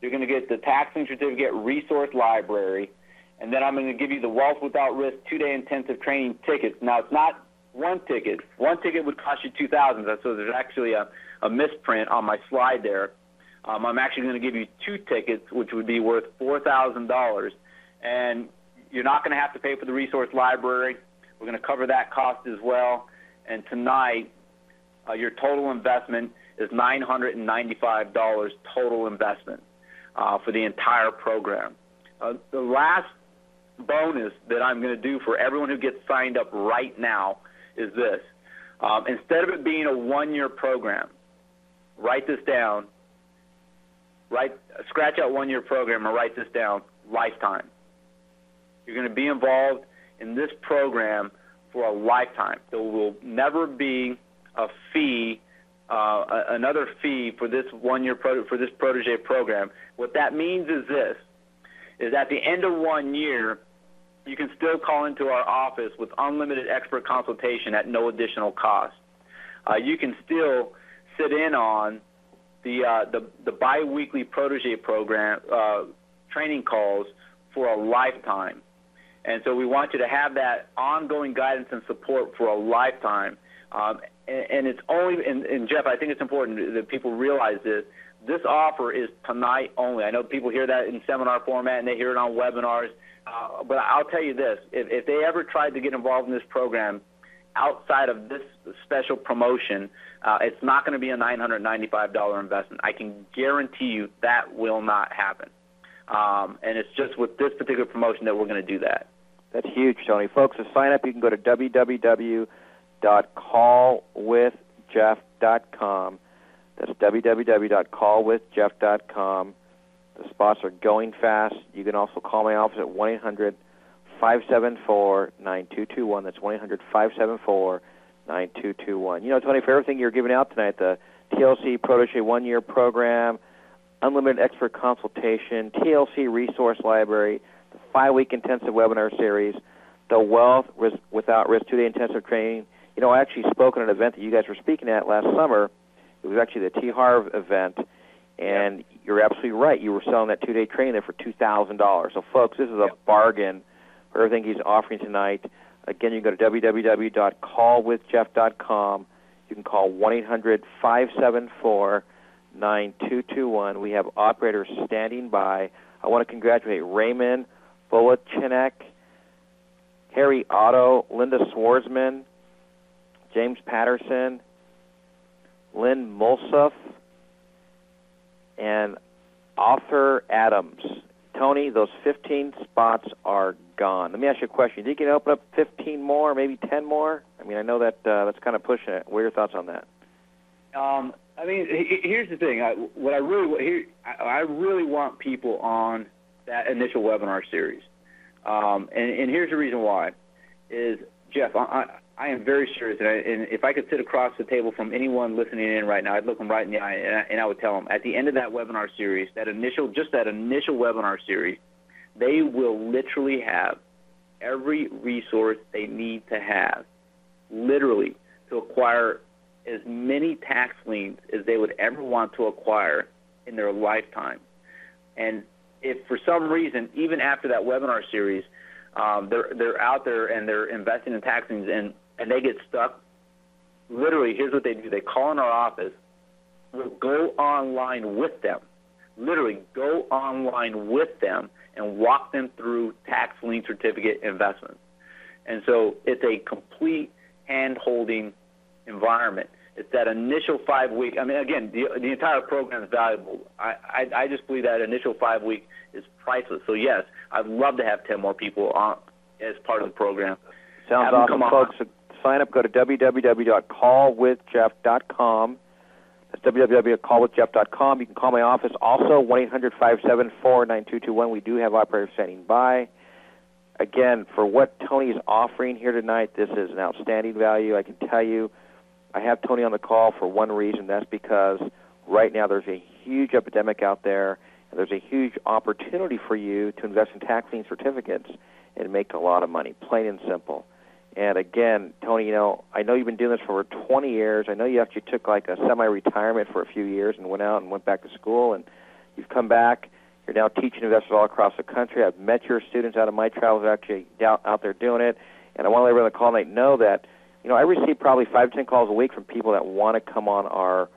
You're going to get the tax lien certificate resource library, and then I'm going to give you the Wealth Without Risk 2-day intensive training tickets. Now, it's not one ticket. One ticket would cost you $2,000, so there's actually a misprint on my slide there. I'm actually going to give you 2 tickets, which would be worth $4,000, and you're not going to have to pay for the resource library. We're going to cover that cost as well. And tonight, your total investment is $995 total investment for the entire program. The last bonus that I'm going to do for everyone who gets signed up right now is this. Instead of it being a 1-year program, write this down. Scratch out 1-year program and write this down, lifetime. You're going to be involved in this program for a lifetime. There will never be a fee, another fee for this 1-year for this protege program. What that means is this: is at the end of 1 year, you can still call into our office with unlimited expert consultation at no additional cost. You can still sit in on the biweekly protege program training calls for a lifetime. And so we want you to have that ongoing guidance and support for a lifetime. And it's only, and Jeff, I think it's important that people realize this. This offer is tonight only. I know people hear that in seminar format and they hear it on webinars. But I'll tell you this, if they ever tried to get involved in this program outside of this special promotion, it's not going to be a $995 investment. I can guarantee you that will not happen. And it's just with this particular promotion that we're going to do that. That's huge, Tony. Folks, to sign up, you can go to www.callwithjeff.com. That's www.callwithjeff.com. The spots are going fast. You can also call my office at 1-800-574-9221. That's 1-800-574-9221. You know, Tony, for everything you're giving out tonight, the TLC Protege 1-year program, unlimited expert consultation, TLC resource library, the 5-week intensive webinar series, the Wealth Without Risk 2-day intensive training. You know, I actually spoke at an event that you guys were speaking at last summer. It was actually the T. Harv event, and you're absolutely right. You were selling that 2-day training there for $2,000. So, folks, this is a bargain for everything he's offering tonight. Again, you can go to www.callwithjeff.com. You can call 1-800-574-9221. We have operators standing by. I want to congratulate Raymond Bolachinek, Harry Otto, Linda Swarzman, James Patterson, Lynn Mulsuf, and Arthur Adams. Tony, those 15 spots are gone. Let me ask you a question. Do you think you can open up 15 more, maybe 10 more? I mean, I know that that's kind of pushing it. What are your thoughts on that? I mean, here's the thing. I really want people on that initial webinar series, and here's the reason why. is, Jeff, I am very serious, and if I could sit across the table from anyone listening in right now, I'd look them right in the eye, and I would tell them, at the end of that webinar series, that initial webinar series, they will literally have every resource they need to have, literally, to acquire as many tax liens as they would ever want to acquire in their lifetime. And if for some reason, even after that webinar series, they're out there and they're investing in tax liens and they get stuck, literally, here's what they do. They call in our office. We'll go online with them, literally go online with them and walk them through tax lien certificate investments. And so it's a complete hand-holding environment. It's that initial 5 week. I mean, again, the entire program is valuable. I just believe that initial 5 week is priceless. So yes, I'd love to have 10 more people on as part of the program. Sounds awesome, folks. So sign up. Go to www.callwithjeff.com. That's www.callwithjeff.com. You can call my office also, 1-800-574-9221. We do have operators standing by. Again, for what Tony is offering here tonight, this is an outstanding value. I can tell you, I have Tony on the call for one reason. That's because right now there's a huge epidemic out there, and there's a huge opportunity for you to invest in tax lien certificates and make a lot of money, plain and simple. And again, Tony, you know, I know you've been doing this for over 20 years. I know you actually took like a semi-retirement for a few years and went out and went back to school, and you've come back. You're now teaching investors all across the country. I've met your students out of my travels actually out there doing it, and I want to let everyone on the call tonight know that, you know, I receive probably 5 to 10 calls a week from people that want to come on our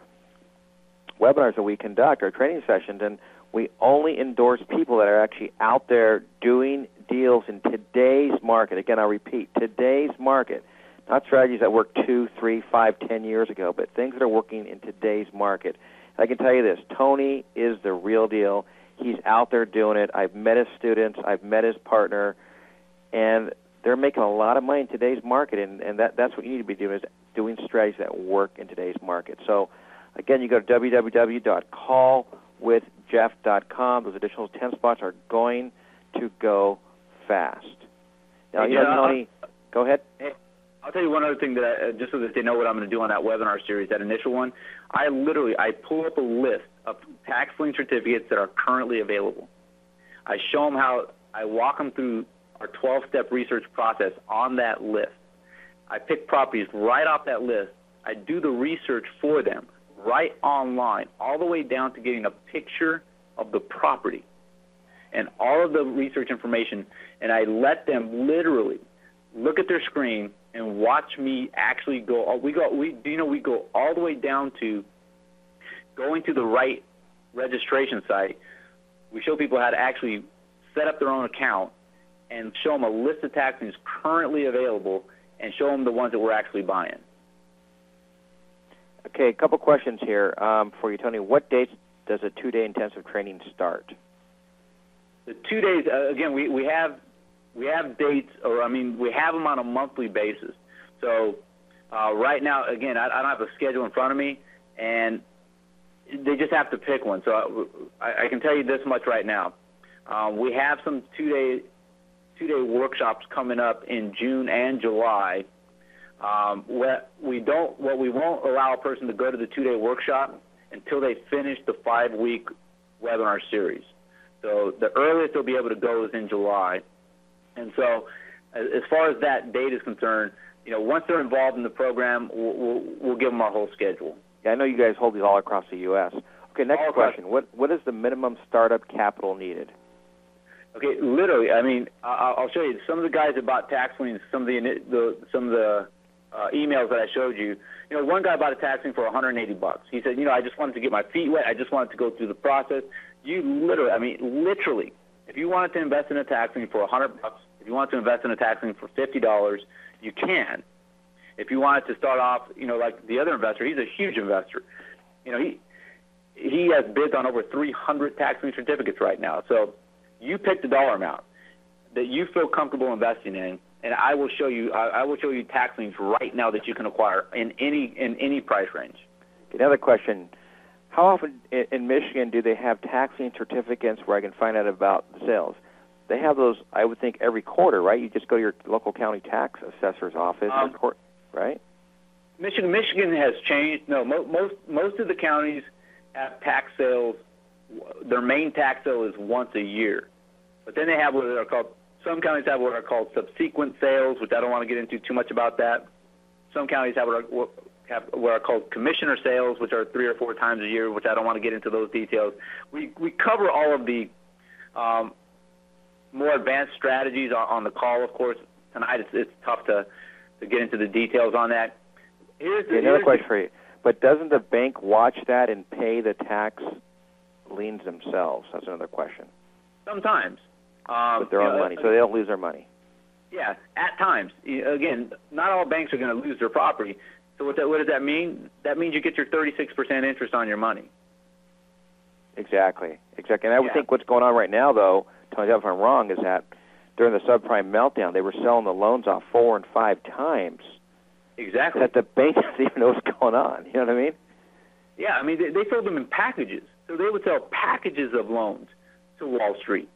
webinars that we conduct, our training sessions, and we only endorse people that are actually out there doing deals in today's market. Again, I'll repeat, today's market, not strategies that worked 2, 3, 5, 10 years ago, but things that are working in today's market. And I can tell you this, Tony is the real deal. He's out there doing it. I've met his students. I've met his partner, and they're making a lot of money in today's market, and that's what you need to be doing, is doing strategies that work in today's market. So, again, you go to www.callwithjeff.com. Those additional 10 spots are going to go fast. Now, you know, Tony, go ahead. I'll tell you one other thing that just so that they know what I'm going to do on that webinar series, that initial one. I pull up a list of tax lien certificates that are currently available. I show them how I walk them through our 12-step research process on that list. I pick properties right off that list. I do the research for them right online, all the way down to getting a picture of the property and all of the research information, and I let them literally look at their screen and watch me actually go. We go all the way down to going to the right registration site. We show people how to actually set up their own account and show them a list of tax liens currently available and show them the ones that we're actually buying. Okay, a couple questions here for you, Tony. What dates does a 2-day intensive training start? The 2 days, again, we have dates, we have them on a monthly basis. So right now, again, I don't have a schedule in front of me, and they just have to pick one. So I can tell you this much right now. We have some two-day workshops coming up in June and July. What we won't allow a person to go to the 2-day workshop until they finish the 5-week webinar series. So the earliest they'll be able to go is in July. And so as far as that date is concerned, you know, once they're involved in the program, we'll give them our whole schedule. Yeah, I know you guys hold these all across the U.S. Okay, next question. What is the minimum startup capital needed? Okay, literally, I'll show you. Some of the guys that bought tax liens, some of the emails that I showed you, you know, one guy bought a tax lien for $180. He said, you know, I just wanted to get my feet wet. I just wanted to go through the process. You literally, if you wanted to invest in a tax lien for $100, if you want to invest in a tax lien for $50, you can. If you wanted to start off, you know, like the other investor, he's a huge investor. You know, he has bids on over 300 tax lien certificates right now. So you pick the dollar amount that you feel comfortable investing in, and I will show you tax liens right now that you can acquire in any price range. Another question. How often in Michigan do they have tax lien certificates where I can find out about the sales? they have those, I would think, every quarter, right? You just go to your local county tax assessor's office, right? Michigan has changed. No, most of the counties have tax sales. Their main tax sale is once a year. But then they have what are called, some counties have what are called subsequent sales, which I don't want to get into too much about that. Some counties have what are called commissioner sales, which are 3 or 4 times a year, which I don't want to get into those details. We cover all of the more advanced strategies on the call, of course. Tonight it's tough to get into the details on that. Here's another question for you. But doesn't the bank watch that and pay the tax liens themselves? That's another question. Sometimes. With their own money, so they don't lose their money. Yeah, at times. Again, not all banks are going to lose their property. So what does that mean? That means you get your 36% interest on your money. Exactly. And I would think what's going on right now, though, tell me if I'm wrong, is that during the subprime meltdown, they were selling the loans off 4 and 5 times. Exactly. That the bank doesn't even know what's going on. You know what I mean? Yeah, I mean, they sold them in packages. So they would sell packages of loans to Wall Street.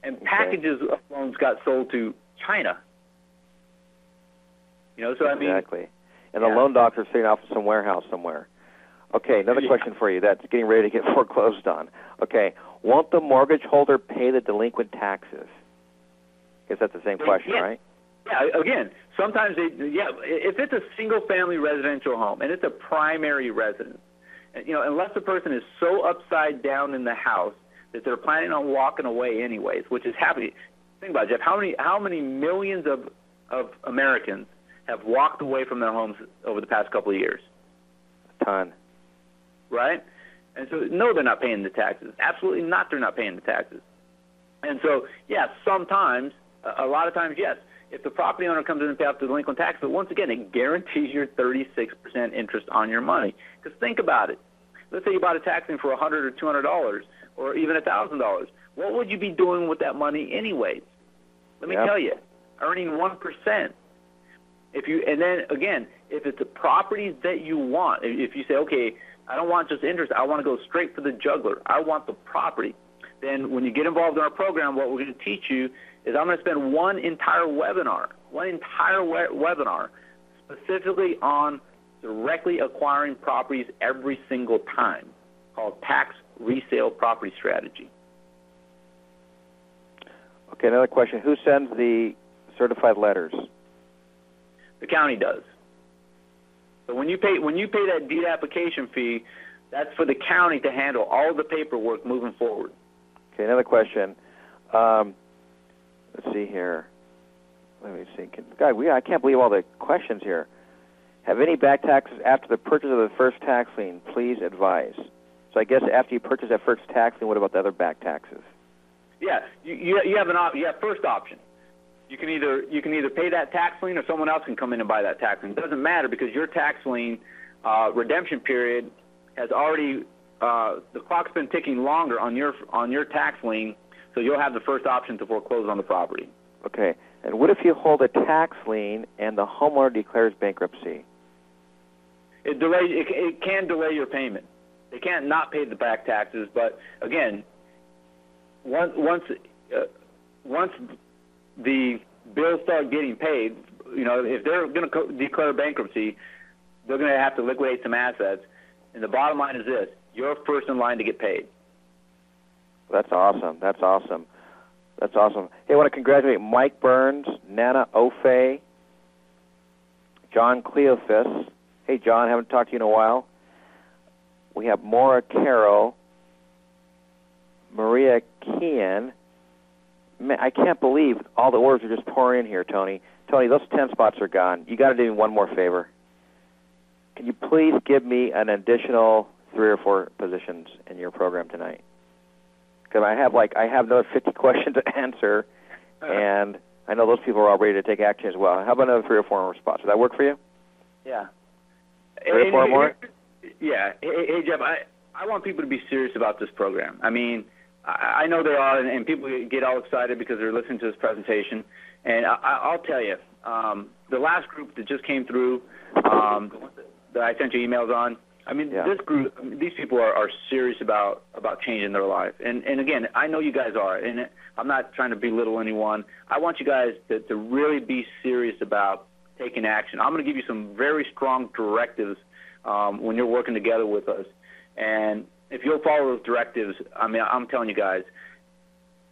And packages of loans got sold to China. You know, so I mean... Exactly. And the loan docs are sitting off in some warehouse somewhere. Okay, another question for you that's getting ready to get foreclosed on. Okay, won't the mortgage holder pay the delinquent taxes? I guess that's the same question, right? Yeah, again, sometimes if it's a single-family residential home and it's a primary residence, you know, unless the person is so upside down in the house that they're planning on walking away anyways, which is happening. Think about it, Jeff. How many millions of Americans have walked away from their homes over the past couple of years? A ton. Right? And so, no, they're not paying the taxes. Absolutely not, they're not paying the taxes. And so, yeah, sometimes, a lot of times, yes, if the property owner comes in and pays off the delinquent tax, but once again, it guarantees your 36% interest on your money. Because think about it. Let's say you bought a tax lien for $100 or $200 or even $1,000. What would you be doing with that money anyways? Let me tell you, earning 1%. And then, again, if it's the properties that you want, if you say, okay, I don't want just interest, I want to go straight for the jugular, I want the property, then when you get involved in our program, what we're going to teach you is I'm going to spend one entire webinar specifically on directly acquiring properties every single time, called Tax Resale Property Strategy. Okay, another question. Who sends the certified letters? The county does. So when you pay that deed application fee, that's for the county to handle all the paperwork moving forward. Okay, another question. Let's see here. Let me see. I can't believe all the questions here. Have any back taxes after the purchase of the first tax lien? Please advise. So I guess after you purchase that first tax lien, what about the other back taxes? Yeah, you have first option. You can either pay that tax lien or someone else can come in and buy that tax lien. It doesn't matter because your tax lien redemption period has already the clock's been ticking longer on your tax lien, so you'll have the first option to foreclose on the property. Okay. And what if you hold a tax lien and the homeowner declares bankruptcy? It can delay your payment. They can't not pay the back taxes, but again, once the bills start getting paid, you know, if they're going to declare bankruptcy, they're going to have to liquidate some assets. And the bottom line is this: you're first in line to get paid. That's awesome. Hey, I want to congratulate Mike Burns, Nana Ofe, John Cleophas. Hey, John, haven't talked to you in a while. We have Maura Carroll, Maria Kean. Man, I can't believe all the orders are just pouring in here, Tony. Tony, those 10 spots are gone. You got to do me one more favor. Can you please give me an additional 3 or 4 positions in your program tonight? Because I have another 50 questions to answer, and I know those people are all ready to take action as well. How about another 3 or 4 more spots? Does that work for you? Yeah. 3 or 4 more? Yeah. Hey, Jeff, I want people to be serious about this program. I mean, I know they are, and people get all excited because they're listening to this presentation. And I'll tell you, the last group that just came through, that I sent you emails on, I mean, Yeah. this group, these people are serious about changing their life. And again, I know you guys are, and I'm not trying to belittle anyone. I want you guys to really be serious about taking action. I'm going to give you some very strong directives when you're working together with us. And if you'll follow those directives, I mean, I'm telling you guys,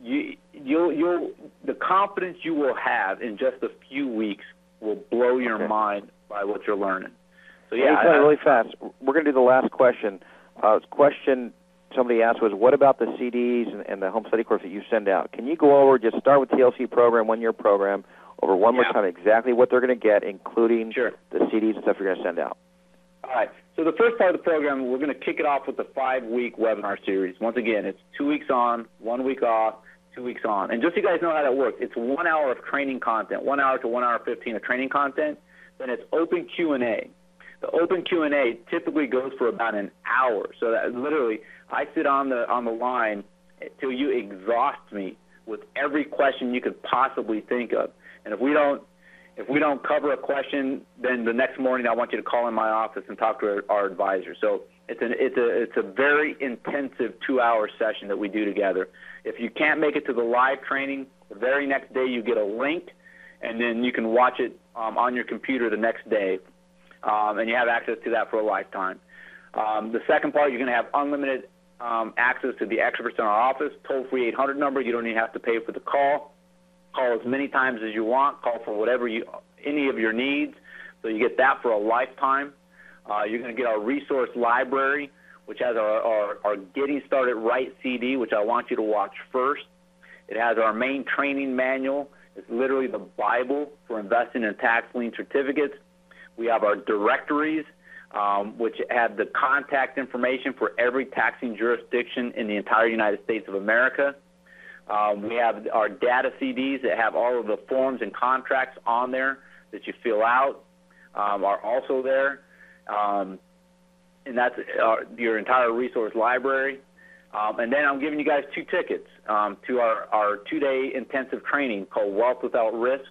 you'll the confidence you will have in just a few weeks will blow your mind by what you're learning. So yeah, really fast. We're going to do the last question. Question somebody asked was, what about the CDs and the home study course that you send out? Can you go over, just start with the TLC program, 1-year program, over one more time exactly what they're going to get, including the CDs and stuff you're going to send out? All right. So the first part of the program, we're going to kick it off with the 5-week webinar series. Once again, it's 2 weeks on, 1 week off, 2 weeks on. And just so you guys know how that works, it's 1 hour of training content, 1 hour to 1 hour 15 of training content. Then it's open Q&A. The open Q&A typically goes for about an hour. So that literally, I sit on the line till you exhaust me with every question you could possibly think of. And if we don't cover a question, then the next morning I want you to call in my office and talk to our advisor. So it's a very intensive 2-hour session that we do together. If you can't make it to the live training, the very next day you get a link, and then you can watch it on your computer the next day, and you have access to that for a lifetime. The second part, you're going to have unlimited access to the experts in our office, toll-free 800 number. You don't even have to pay for the call. Call as many times as you want. Call for any of your needs. So you get that for a lifetime. You're going to get our resource library, which has our Getting Started Right CD, which I want you to watch first. It has our main training manual. It's literally the Bible for investing in tax lien certificates. We have our directories, which have the contact information for every taxing jurisdiction in the entire United States of America. We have our data CDs that have all of the forms and contracts on there that you fill out are also there. And that's your entire resource library. And then I'm giving you guys 2 tickets to our 2-day intensive training called Wealth Without Risk.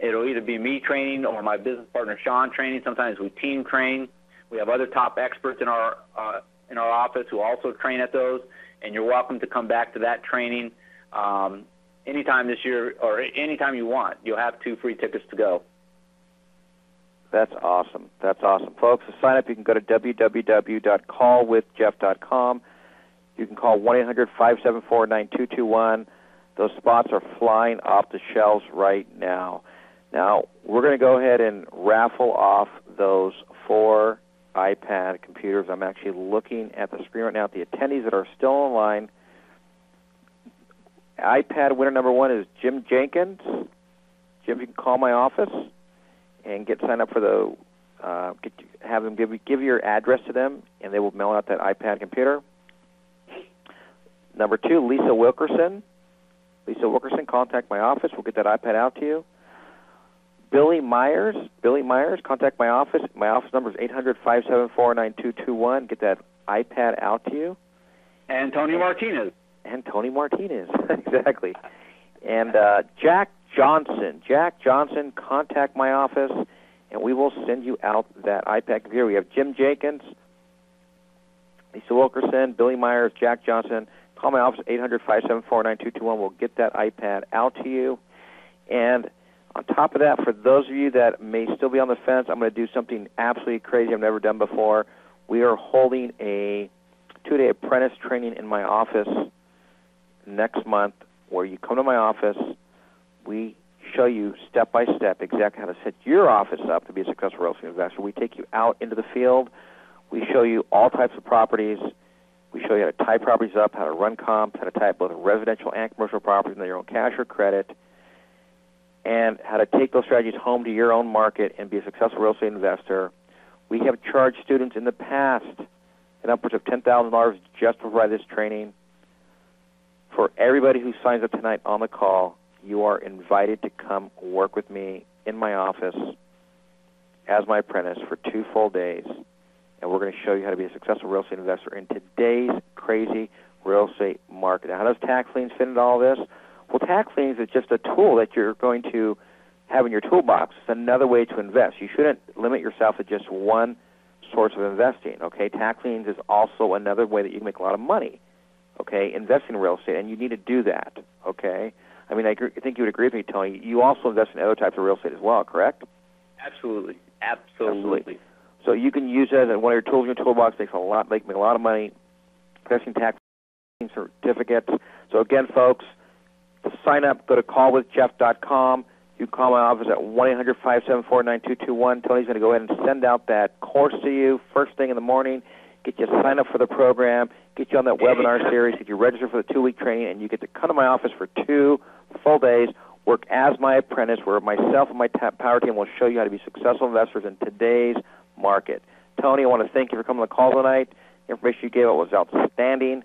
It'll either be me training or my business partner Sean training. Sometimes we team train. We have other top experts in our office who also train at those. And you're welcome to come back to that training anytime this year or anytime you want. You'll have 2 free tickets to go. That's awesome. That's awesome. Folks, to sign up, you can go to www.callwithjeff.com. You can call 1-800-574-9221. Those spots are flying off the shelves right now. Now, we're going to go ahead and raffle off those 4 iPad computers. I'm actually looking at the screen right now at the attendees that are still online. iPad winner number 1 is Jim Jenkins. Jim, you can call my office and get signed up for have them give you your address to them, and they will mail out that iPad computer. Number 2, Lisa Wilkerson. Lisa Wilkerson, contact my office. We'll get that iPad out to you. Billy Myers, contact my office. My office number is 800-574-9221. Get that iPad out to you. And Tony Martinez. Exactly. And Jack Johnson, contact my office, and we will send you out that iPad computer. We have Jim Jenkins, Lisa Wilkerson, Billy Myers, Jack Johnson. Call my office, 800-574-9221. We'll get that iPad out to you. And on top of that, for those of you that may still be on the fence, I'm going to do something absolutely crazy I've never done before. We are holding a 2-day apprentice training in my office next month where you come to my office. We show you step-by-step exactly how to set your office up to be a successful real estate investor. We take you out into the field. We show you all types of properties. We show you how to tie properties up, how to run comps, how to tie up both residential and commercial properties into your own cash or credit, and how to take those strategies home to your own market and be a successful real estate investor. We have charged students in the past an upwards of $10,000 just to provide this training. For everybody who signs up tonight on the call, you are invited to come work with me in my office as my apprentice for 2 full days. And we're going to show you how to be a successful real estate investor in today's crazy real estate market. Now, how does tax liens fit into all this? Well, tax liens is just a tool that you're going to have in your toolbox. It's another way to invest. You shouldn't limit yourself to just one source of investing, okay? Tax liens is also another way that you can make a lot of money, okay, investing in real estate, and you need to do that, okay? I mean, I think you would agree with me, Tony. You also invest in other types of real estate as well, correct? Absolutely. Absolutely. So you can use that as one of your tools in your toolbox, make a lot of money, investing tax certificates. So again, folks, to sign up, go to callwithjeff.com. You can call my office at 1-800-574-9221. Tony's going to go ahead and send out that course to you first thing in the morning, get you signed up for the program, get you on that webinar series, get you registered for the 2-week training, and you get to come to my office for 2 full days, work as my apprentice, where myself and my power team will show you how to be successful investors in today's market. Tony, I want to thank you for coming on the call tonight. The information you gave out was outstanding.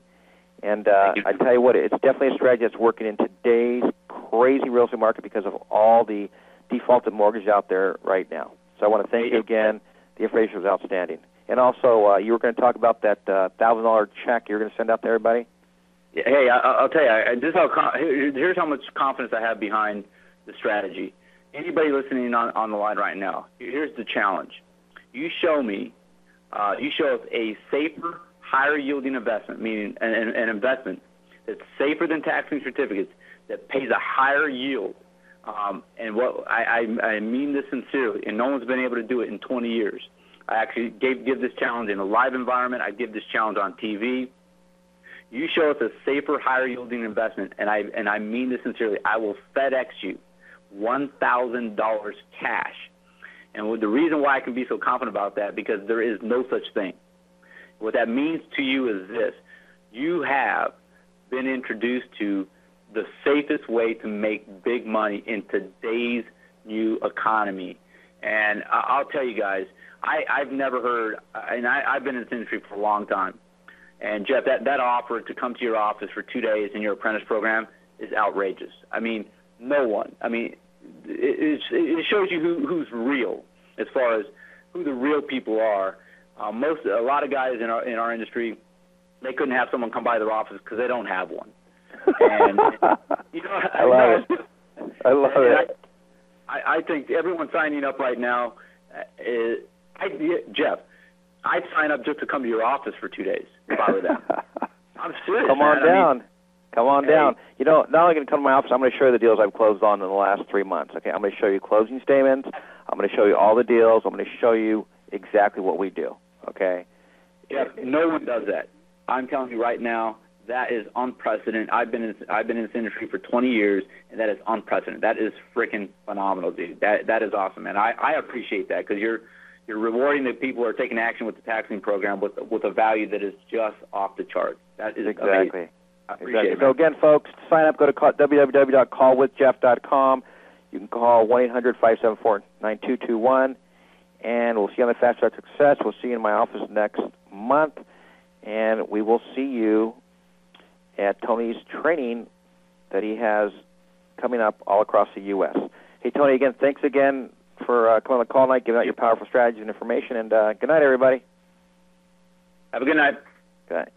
And I tell you what, it's definitely a strategy that's working in today's crazy real estate market because of all the defaulted mortgages out there right now. So I want to thank you again. The information was outstanding. And also, you were going to talk about that $1,000 check you're going to send out to everybody? Hey, I'll tell you, here's how much confidence I have behind the strategy. Anybody listening on the line right now, here's the challenge. You show us a safer, higher-yielding investment, meaning an investment that's safer than tax-lien certificates, that pays a higher yield. And what I mean this sincerely, and no one's been able to do it in 20 years. I actually give this challenge in a live environment. I give this challenge on TV. You show us a safer, higher-yielding investment, and I mean this sincerely. I will FedEx you $1,000 cash. And the reason why I can be so confident about that, because there is no such thing. What that means to you is this. You have been introduced to the safest way to make big money in today's new economy. And I'll tell you guys, I've never heard, and I've been in this industry for a long time. And, Jeff, that offer to come to your office for 2 days in your apprentice program is outrageous. I mean, no one. I mean, it shows you who's real as far as who the real people are. A lot of guys in our industry, they couldn't have someone come by their office because they don't have one. And I love it. I love it. I think everyone signing up right now, Jeff, I'd sign up just to come to your office for 2 days if I were them. I'm serious. Come on down. Come on down. You know, not only going to come to my office, I'm going to show you the deals I've closed on in the last 3 months. Okay, I'm going to show you closing statements. I'm going to show you all the deals. I'm going to show you exactly what we do. Okay. Jeff, no one does that. I'm telling you right now, that is unprecedented. I've been in this industry for 20 years, and that is unprecedented. That is freaking phenomenal, dude. That is awesome, man. I appreciate that because you're rewarding the people who are taking action with the taxing program with a value that is just off the charts. That is exactly. Amazing. I appreciate it, so again, folks, to sign up, go to www.callwithjeff.com. You can call 1-800-574-9221, and we'll see you on the Fast Track to Success. We'll see you in my office next month, and we will see you at Tony's training that he has coming up all across the U.S. Hey, Tony, again, thanks again for coming on the call tonight, giving out your powerful strategies and information, and good night, everybody. Have a good night. Good night.